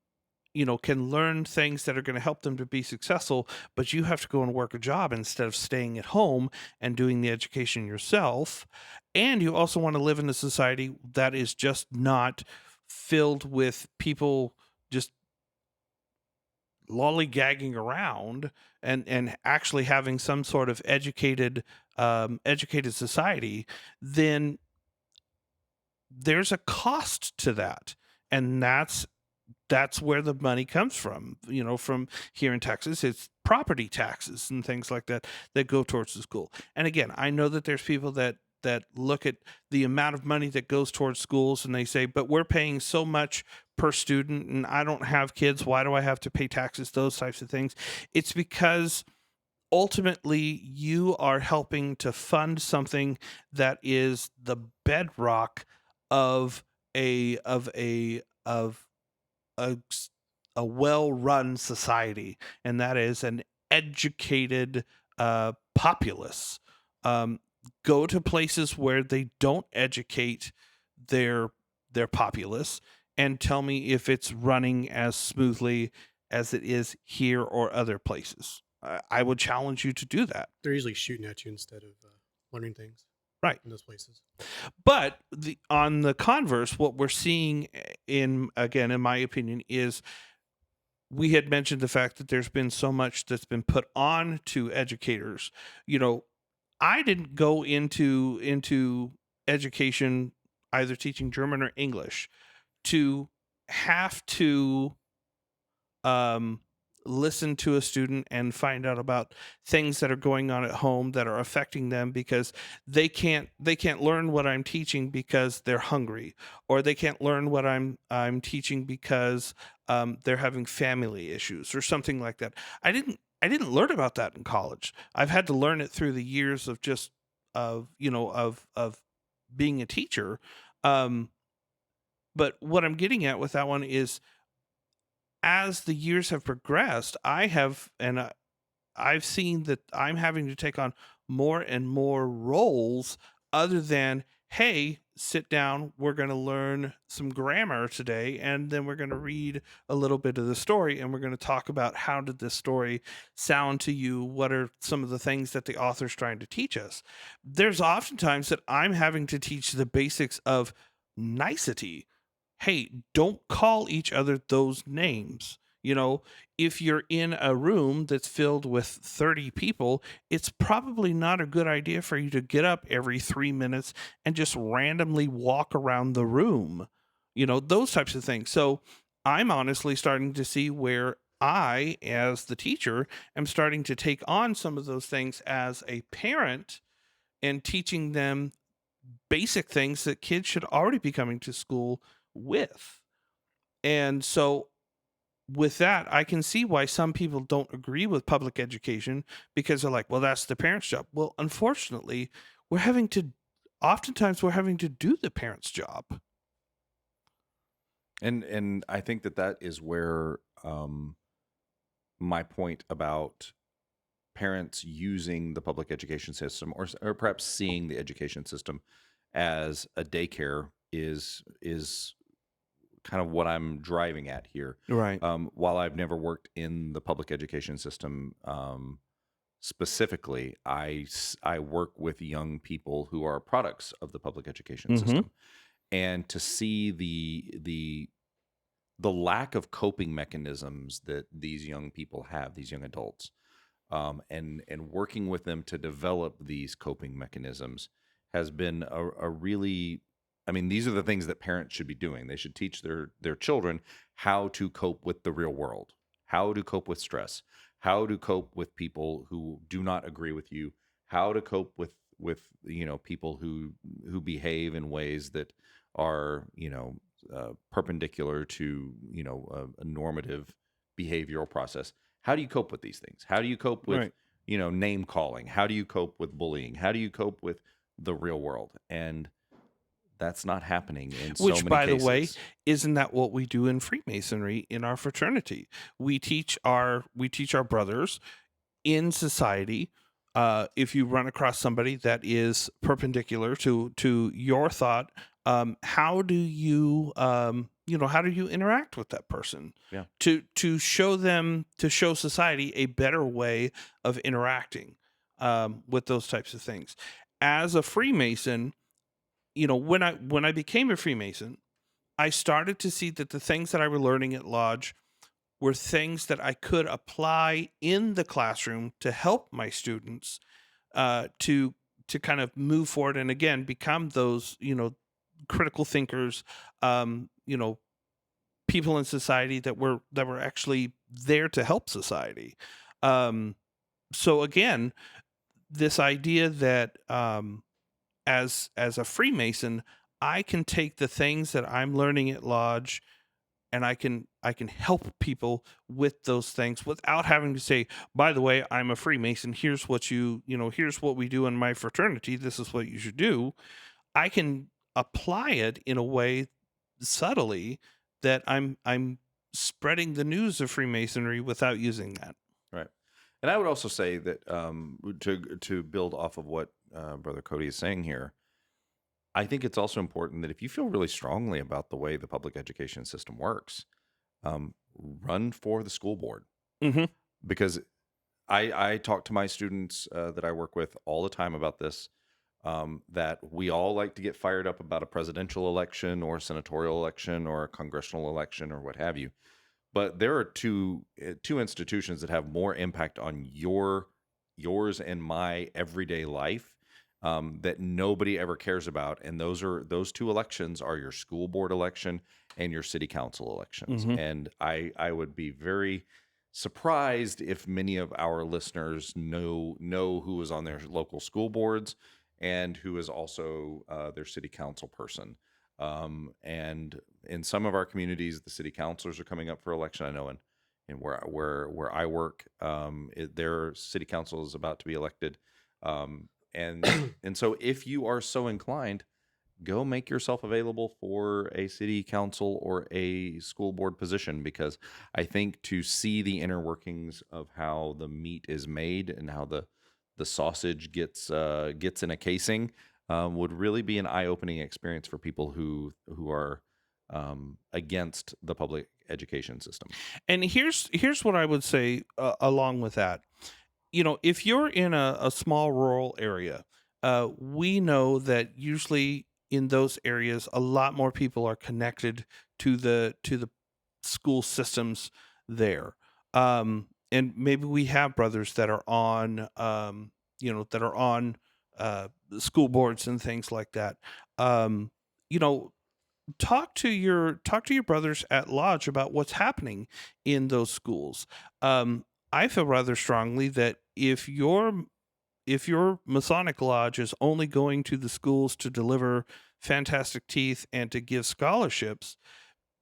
learn things that are going to help them to be successful, but you have to go and work a job instead of staying at home and doing the education yourself. And you also want to live in a society that is just not filled with people just lollygagging around and actually having some sort of educated society, then there's a cost to that. And that's where the money comes from. From here in Texas, it's property taxes and things like that go towards the school. And again, I know that there's people that look at the amount of money that goes towards schools and they say, but we're paying so much per student and I don't have kids. Why do I have to pay taxes? Those types of things. It's because ultimately you are helping to fund something that is the bedrock of a well-run society, and that is an educated populace. Go to places where they don't educate their populace and tell me if it's running as smoothly as it is here or other places. I would challenge you to do that. They're usually shooting at you instead of learning things. Right. In those places. But on the converse, what we're seeing in my opinion, is we had mentioned the fact that there's been so much that's been put on to educators. I didn't go into education, either teaching German or English, to have to listen to a student and find out about things that are going on at home that are affecting them, because they can't learn what I'm teaching because they're hungry, or they can't learn what I'm teaching because they're having family issues or something like that. I didn't learn about that in college. I've had to learn it through the years of just of being a teacher. But what I'm getting at with that one is, as the years have progressed, I have, and I've seen that I'm having to take on more and more roles other than, hey, sit down, we're going to learn some grammar today, and then we're going to read a little bit of the story, and we're going to talk about how did this story sound to you? What are some of the things that the author's trying to teach us? There's oftentimes that I'm having to teach the basics of nicety. Hey, don't call each other those names. If you're in a room that's filled with 30 people, it's probably not a good idea for you to get up every 3 minutes and just randomly walk around the room, those types of things. So I'm honestly starting to see where I, as the teacher, am starting to take on some of those things as a parent and teaching them basic things that kids should already be coming to school with. And so with that, I can see why some people don't agree with public education, because they're like, well, that's the parent's job. Well, unfortunately, oftentimes we're having to do the parent's job. And I think that is where my point about parents using the public education system, or perhaps seeing the education system as a daycare is kind of what I'm driving at here. Right. While I've never worked in the public education system specifically, I work with young people who are products of the public education system, and to see the lack of coping mechanisms that these young people have, these young adults, and working with them to develop these coping mechanisms has been a really, I mean, these are the things that parents should be doing. They should teach their children how to cope with the real world, how to cope with stress, how to cope with people who do not agree with you, how to cope with people who behave in ways that are perpendicular to a normative behavioral process. How do you cope with these things? How do you cope with name calling? How do you cope with bullying? How do you cope with the real world? And that's not happening in so many cases. Which, by the way, isn't that what we do in Freemasonry in our fraternity? We teach our brothers in society. If you run across somebody that is perpendicular to your thought, how do you interact with that person? Yeah. To show society a better way of interacting with those types of things. As a Freemason, when I became a Freemason, I started to see that the things that I were learning at Lodge were things that I could apply in the classroom to help my students to kind of move forward and again become those critical thinkers, people in society that were actually there to help society. So again, this idea that as a Freemason, I can take the things that I'm learning at Lodge and I can help people with those things without having to say, by the way, I'm a Freemason. Here's what here's what we do in my fraternity. This is what you should do. I can apply it in a way subtly that I'm spreading the news of Freemasonry without using that. Right. And I would also say that to build off of what Brother Cody is saying here, I think it's also important that if you feel really strongly about the way the public education system works, run for the school board. Mm-hmm. Because I talk to my students that I work with all the time about this, that we all like to get fired up about a presidential election or a senatorial election or a congressional election or what have you. But there are two institutions that have more impact on yours and my everyday life that nobody ever cares about, and those two elections are your school board election and your city council elections. Mm-hmm. And I would be very surprised if many of our listeners know who is on their local school boards and who is also their city council person. And in some of our communities, the city councilors are coming up for election. I know in where I work, their city council is about to be elected. And so if you are so inclined, go make yourself available for a city council or a school board position, because I think to see the inner workings of how the meat is made and how the sausage gets in a casing would really be an eye-opening experience for people who are against the public education system. And here's what I would say along with that. If you're in a small rural area, we know that usually in those areas, a lot more people are connected to the school systems there. And maybe we have brothers that are on, that are on school boards and things like that. Um, you know, talk to your brothers at lodge about what's happening in those schools. I feel rather strongly that if your Masonic lodge is only going to the schools to deliver fantastic teeth and to give scholarships,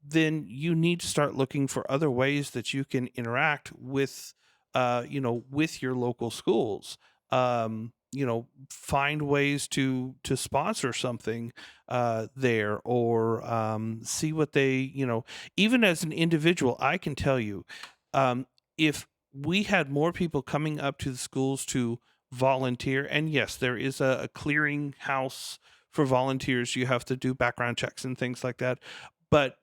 then you need to start looking for other ways that you can interact with, with your local schools. Find ways to sponsor something there, or see what they, even as an individual, I can tell you, if we had more people coming up to the schools to volunteer, and yes, there is a clearing house for volunteers. You have to do background checks and things like that. But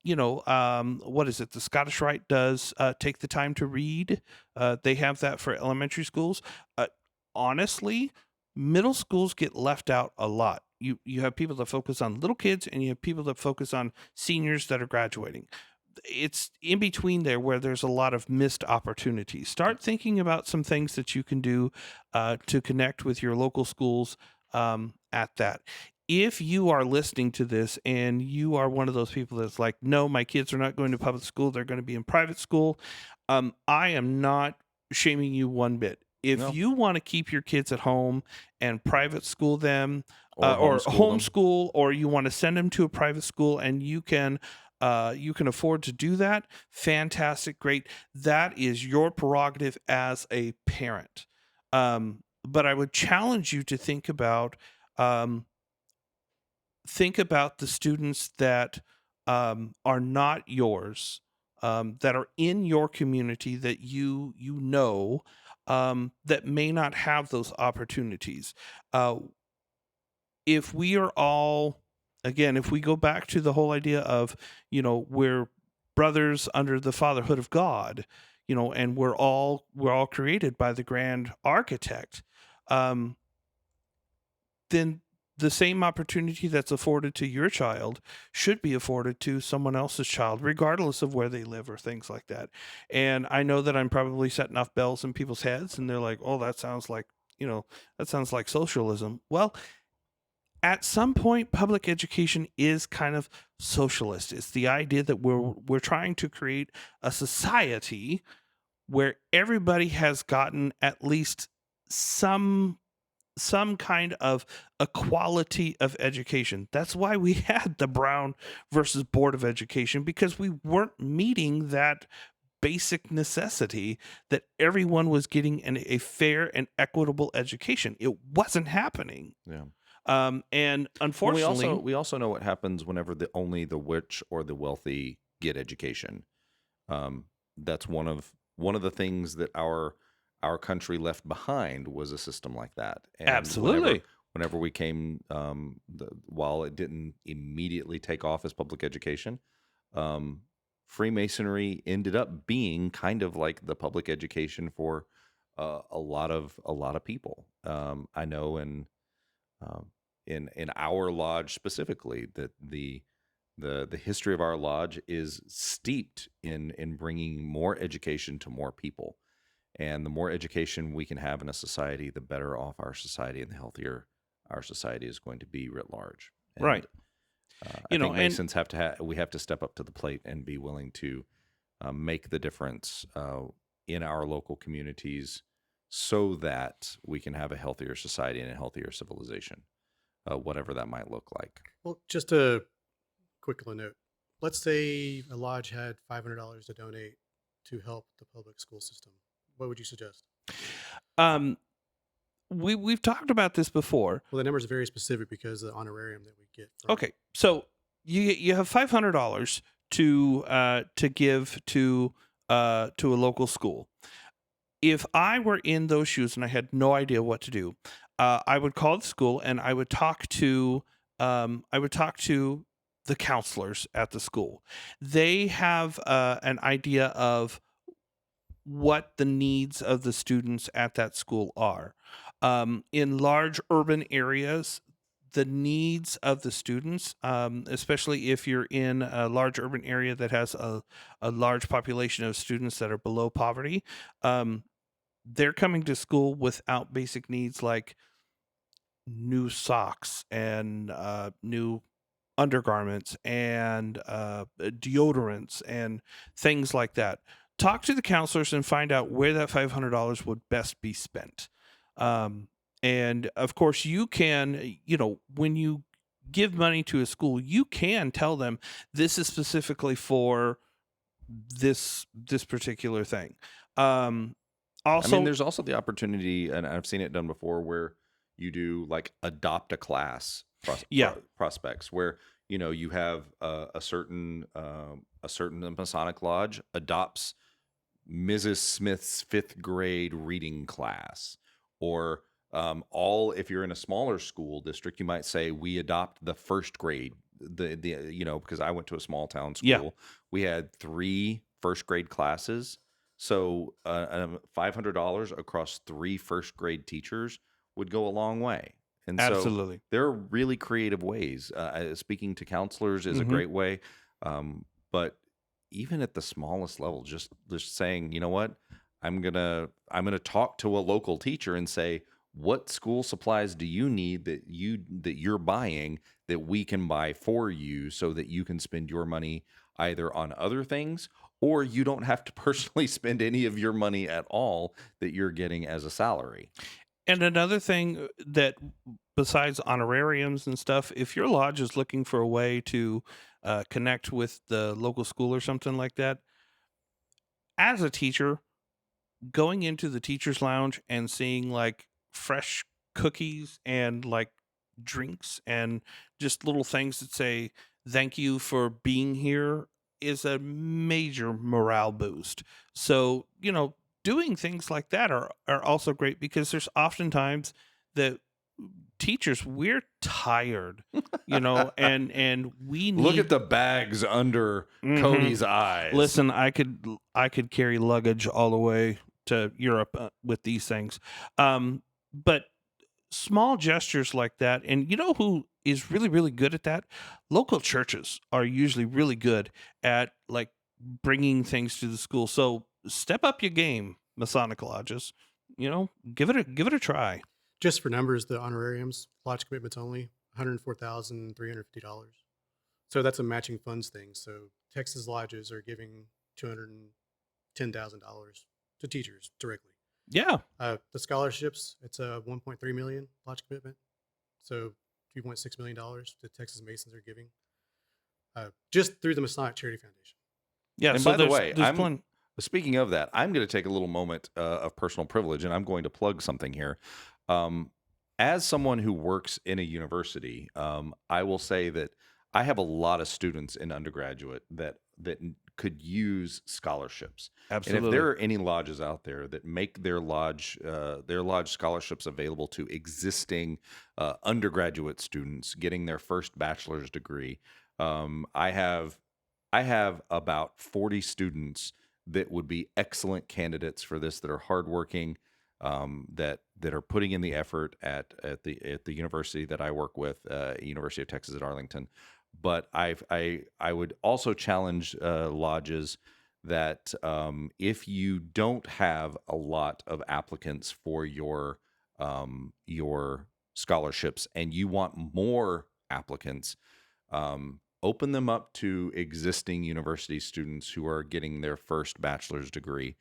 what is it? The Scottish Rite does take the time to read. They have that for elementary schools. Honestly, middle schools get left out a lot. You have people that focus on little kids, and you have people that focus on seniors that are graduating. It's in between there where there's a lot of missed opportunities. Start thinking about some things that you can do to connect with your local schools at that. If you are listening to this and you are one of those people that's like, no, my kids are not going to public school, they're going to be in private school, I am not shaming you one bit. If you want to keep your kids at home and private school them, or homeschool, or you want to send them to a private school and you can afford to do that, fantastic, great. That is your prerogative as a parent. But I would challenge you to think about the students that are not yours, that are in your community that you know, that may not have those opportunities. If we are all, again, if we go back to the whole idea of, we're brothers under the fatherhood of God, and we're all created by the grand architect, then the same opportunity that's afforded to your child should be afforded to someone else's child, regardless of where they live or things like that. And I know that I'm probably setting off bells in people's heads, and they're like, oh, that sounds like socialism. Well, at some point, public education is kind of socialist. It's the idea that we're trying to create a society where everybody has gotten at least some kind of equality of education. That's why we had the Brown versus Board of Education, because we weren't meeting that basic necessity that everyone was getting a fair and equitable education. It wasn't happening. Yeah. And unfortunately, we also know what happens whenever only the rich or the wealthy get education. That's one of the things that our country left behind was a system like that. And absolutely. Whenever we came, while it didn't immediately take off as public education, Freemasonry ended up being kind of like the public education for a lot of people. I know in our lodge specifically, that the history of our lodge is steeped in bringing more education to more people. And the more education we can have in a society, the better off our society and the healthier our society is going to be writ large. And, right. I think Masons we have to step up to the plate and be willing to make the difference in our local communities, so that we can have a healthier society and a healthier civilization, whatever that might look like. Well, just a quick little note. Let's say a lodge had $500 to donate to help the public school system. What would you suggest? we've talked about this before. Well, the number is very specific because of the honorarium that we get. From Okay, so you have $500 to give to a local school. If I were in those shoes and I had no idea what to do, I would call the school and I would talk to the counselors at the school. They have an idea of what the needs of the students at that school are. In large urban areas, the needs of the students, especially if you're in a large urban area that has a large population of students that are below poverty, they're coming to school without basic needs like new socks and new undergarments and deodorants and things like that. Talk to the counselors and find out where that $500 would best be spent. And of course, you can, when you give money to a school, you can tell them this is specifically for this particular thing. Also, I mean, there's also the opportunity, and I've seen it done before, where you do like adopt a class prospects, where you have a certain Masonic lodge adopts Mrs. Smith's 5th grade reading class, or if you're in a smaller school district, you might say we adopt the 1st grade. Because I went to a small town school, we had 3 1st grade classes. So $500 across 3 1st grade teachers would go a long way. And absolutely. So there are really creative ways. Speaking to counselors is a great way. But even at the smallest level, just saying, you know what, I'm gonna talk to a local teacher and say, what school supplies do you need that you're buying that we can buy for you so that you can spend your money either on other things, or you don't have to personally spend any of your money at all that you're getting as a salary. And another thing that, besides honorariums and stuff, if your lodge is looking for a way to connect with the local school or something like that, as a teacher, going into the teacher's lounge and seeing like fresh cookies and like drinks and just little things that say thank you for being here is a major morale boost. So, doing things like that are also great, because there's oftentimes that teachers, we're tired, and we need... Look at the bags under Cody's eyes. Listen, I could carry luggage all the way to Europe with these things. But small gestures like that, and you know who is really, really good at that? Local churches are usually really good at like bringing things to the school. So step up your game, Masonic lodges. Give it a try. Just for numbers, the honorariums, lodge commitments only, $104,350. So that's a matching funds thing. So Texas lodges are giving $210,000 to teachers directly. Yeah. The scholarships, it's a $1.3 million lodge commitment. So $2.6 million the Texas Masons are giving, just through the Masonic Charity Foundation. Yeah. And so by the way, speaking of that, I'm going to take a little moment of personal privilege, and I'm going to plug something here. As someone who works in a university, I will say that I have a lot of students in undergraduate that could use scholarships. Absolutely. And if there are any lodges out there that make their lodge scholarships available to existing undergraduate students getting their first bachelor's degree, I have about 40 students that would be excellent candidates for this, that are hardworking, that are putting in the effort at the university that I work with, University of Texas at Arlington. But I would also challenge lodges that if you don't have a lot of applicants for your scholarships and you want more applicants, open them up to existing university students who are getting their first bachelor's degree,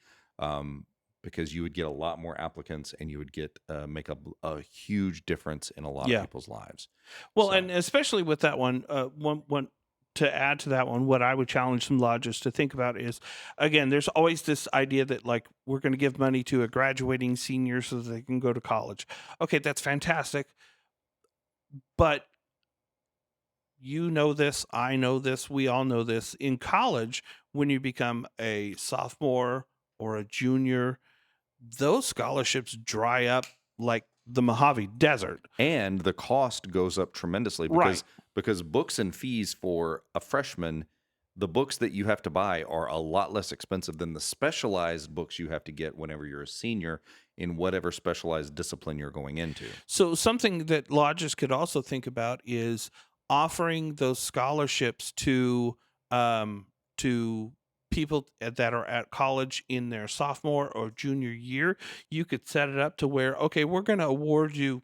because you would get a lot more applicants and you would get make a huge difference in a lot of people's lives. Well, and especially with that one to add to that one, what I would challenge some lodges to think about is, again, there's always this idea that like we're going to give money to a graduating senior so that they can go to college. Okay, that's fantastic. But you know this, I know this, we all know this. In college, when you become a sophomore or a junior, those scholarships dry up like the Mojave Desert. And the cost goes up tremendously because books and fees for a freshman, the books that you have to buy are a lot less expensive than the specialized books you have to get whenever you're a senior in whatever specialized discipline you're going into. So something that lodges could also think about is offering those scholarships to people that are at college in their sophomore or junior year. You could set it up to where, okay, we're going to award you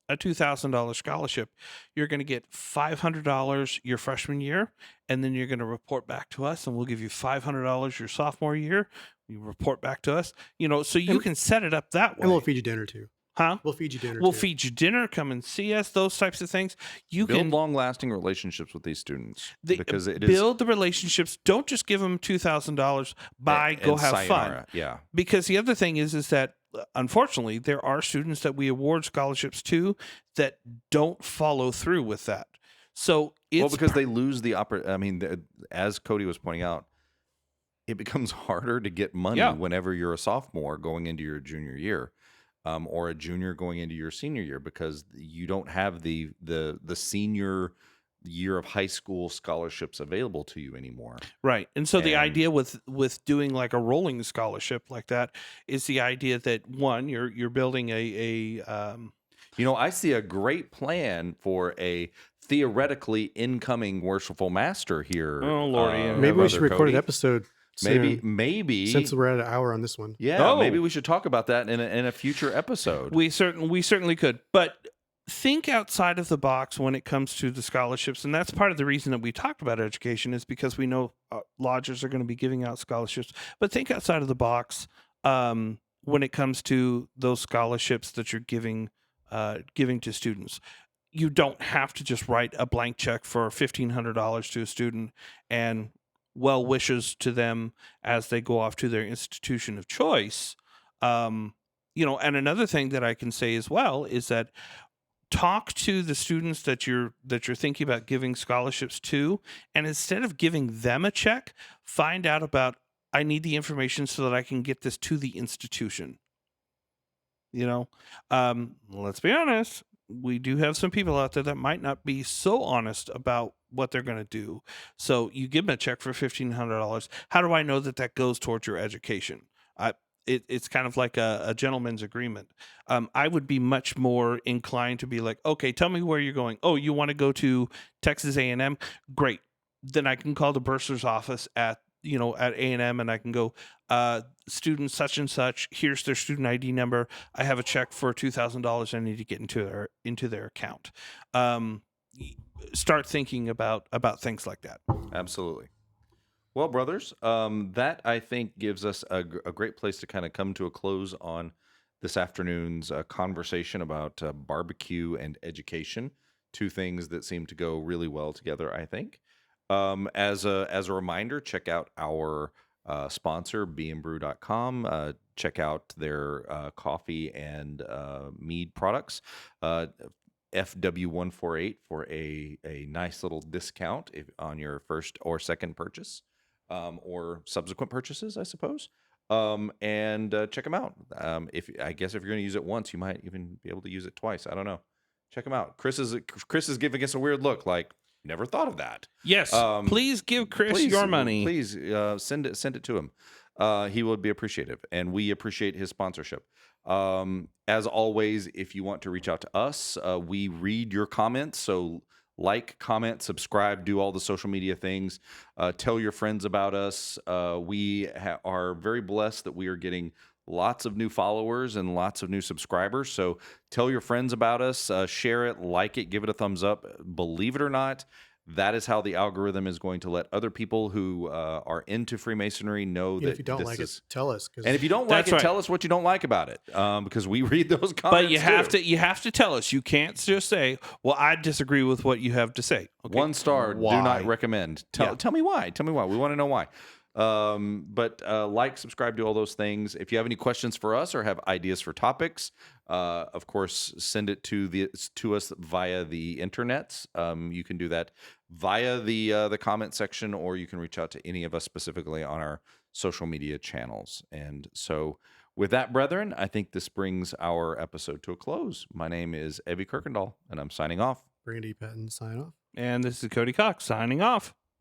a $2,000 scholarship. You're going to get $500 your freshman year, and then you're going to report back to us, and we'll give you $500 your sophomore year. You report back to us, so you can set it up that way. And we'll feed you dinner too. Huh? We'll feed you dinner. We'll too. feed you dinner. Come and see us. Those types of things. You Build can long-lasting relationships with these students because it is build the relationships. Don't just give them $2,000. Bye. Go have fun. sayonara. Yeah. Because the other thing is that unfortunately there are students that we award scholarships to that don't follow through with that. So it's because they lose the as Cody was pointing out, it becomes harder to get money whenever you're a sophomore going into your junior year. Or a junior going into your senior year because you don't have the senior year of high school scholarships available to you anymore. Right. And so the idea with doing like a rolling scholarship like that is the idea that one, you're building I see a great plan for a theoretically incoming worshipful master here. Oh Lordy. Maybe we should record an episode. Maybe since we're at an hour on this one. Yeah, maybe we should talk about that in a future episode. We certainly could. But think outside of the box when it comes to the scholarships, and that's part of the reason that we talked about education is because we know lodges are going to be giving out scholarships. But think outside of the box when it comes to those scholarships that you're giving to students. You don't have to just write a blank check for $1,500 to a student and well wishes to them as they go off to their institution of choice. And another thing that I can say as well is that talk to the students that you're thinking about giving scholarships to, and instead of giving them a check, find out about, I need the information so that I can get this to the institution. Let's be honest. We do have some people out there that might not be so honest about what they're going to do. So you give them a check for $1,500. How do I know that goes towards your education? It's kind of like a gentleman's agreement. I would be much more inclined to be like, okay, tell me where you're going. Oh, you want to go to Texas A&M? Great. Then I can call the bursar's office at A&M and I can go, student such and such, here's their student ID number. I have a check for $2,000 I need to get into their account. Start thinking about things like that. Absolutely. Well, brothers, that I think gives us a great place to kind of come to a close on this afternoon's conversation about barbecue and education. Two things that seem to go really well together, I think. As a reminder, check out our sponsor, beandbrew.com. Check out their coffee and mead products. FW148 for a nice little discount on your first or second purchase, or subsequent purchases, I suppose. And check them out. If you're going to use it once, you might even be able to use it twice. I don't know. Check them out. Chris is giving us a weird look, like never thought of that. Yes, please give Chris your money. Please send it to him. He would be appreciative, and we appreciate his sponsorship. As always, if you want to reach out to us, we read your comments. So like, comment, subscribe, do all the social media things. Tell your friends about us. We are very blessed that we are getting lots of new followers and lots of new subscribers. So tell your friends about us, share it, like it, give it a thumbs up. Believe it or not, that is how the algorithm is going to let other people who are into Freemasonry know And that if you don't this like is. it, tell us. And if you don't like That's it, right. tell us what you don't like about it, because we read those comments. But you have too. to tell us. You can't just say, "Well, I disagree with what you have to say." Okay. 1 star. Do Why? not recommend. Tell me why. Tell me why. We want to know why. But like, subscribe, do all those things. If you have any questions for us or have ideas for topics, of course, send it to us via the internets. You can do that via the comment section, or you can reach out to any of us specifically on our social media channels. And so, with that, brethren, I think this brings our episode to a close. My name is Evie Kirkendall, and I'm signing off. Brandy Patton, sign off. And this is Cody Cox signing off.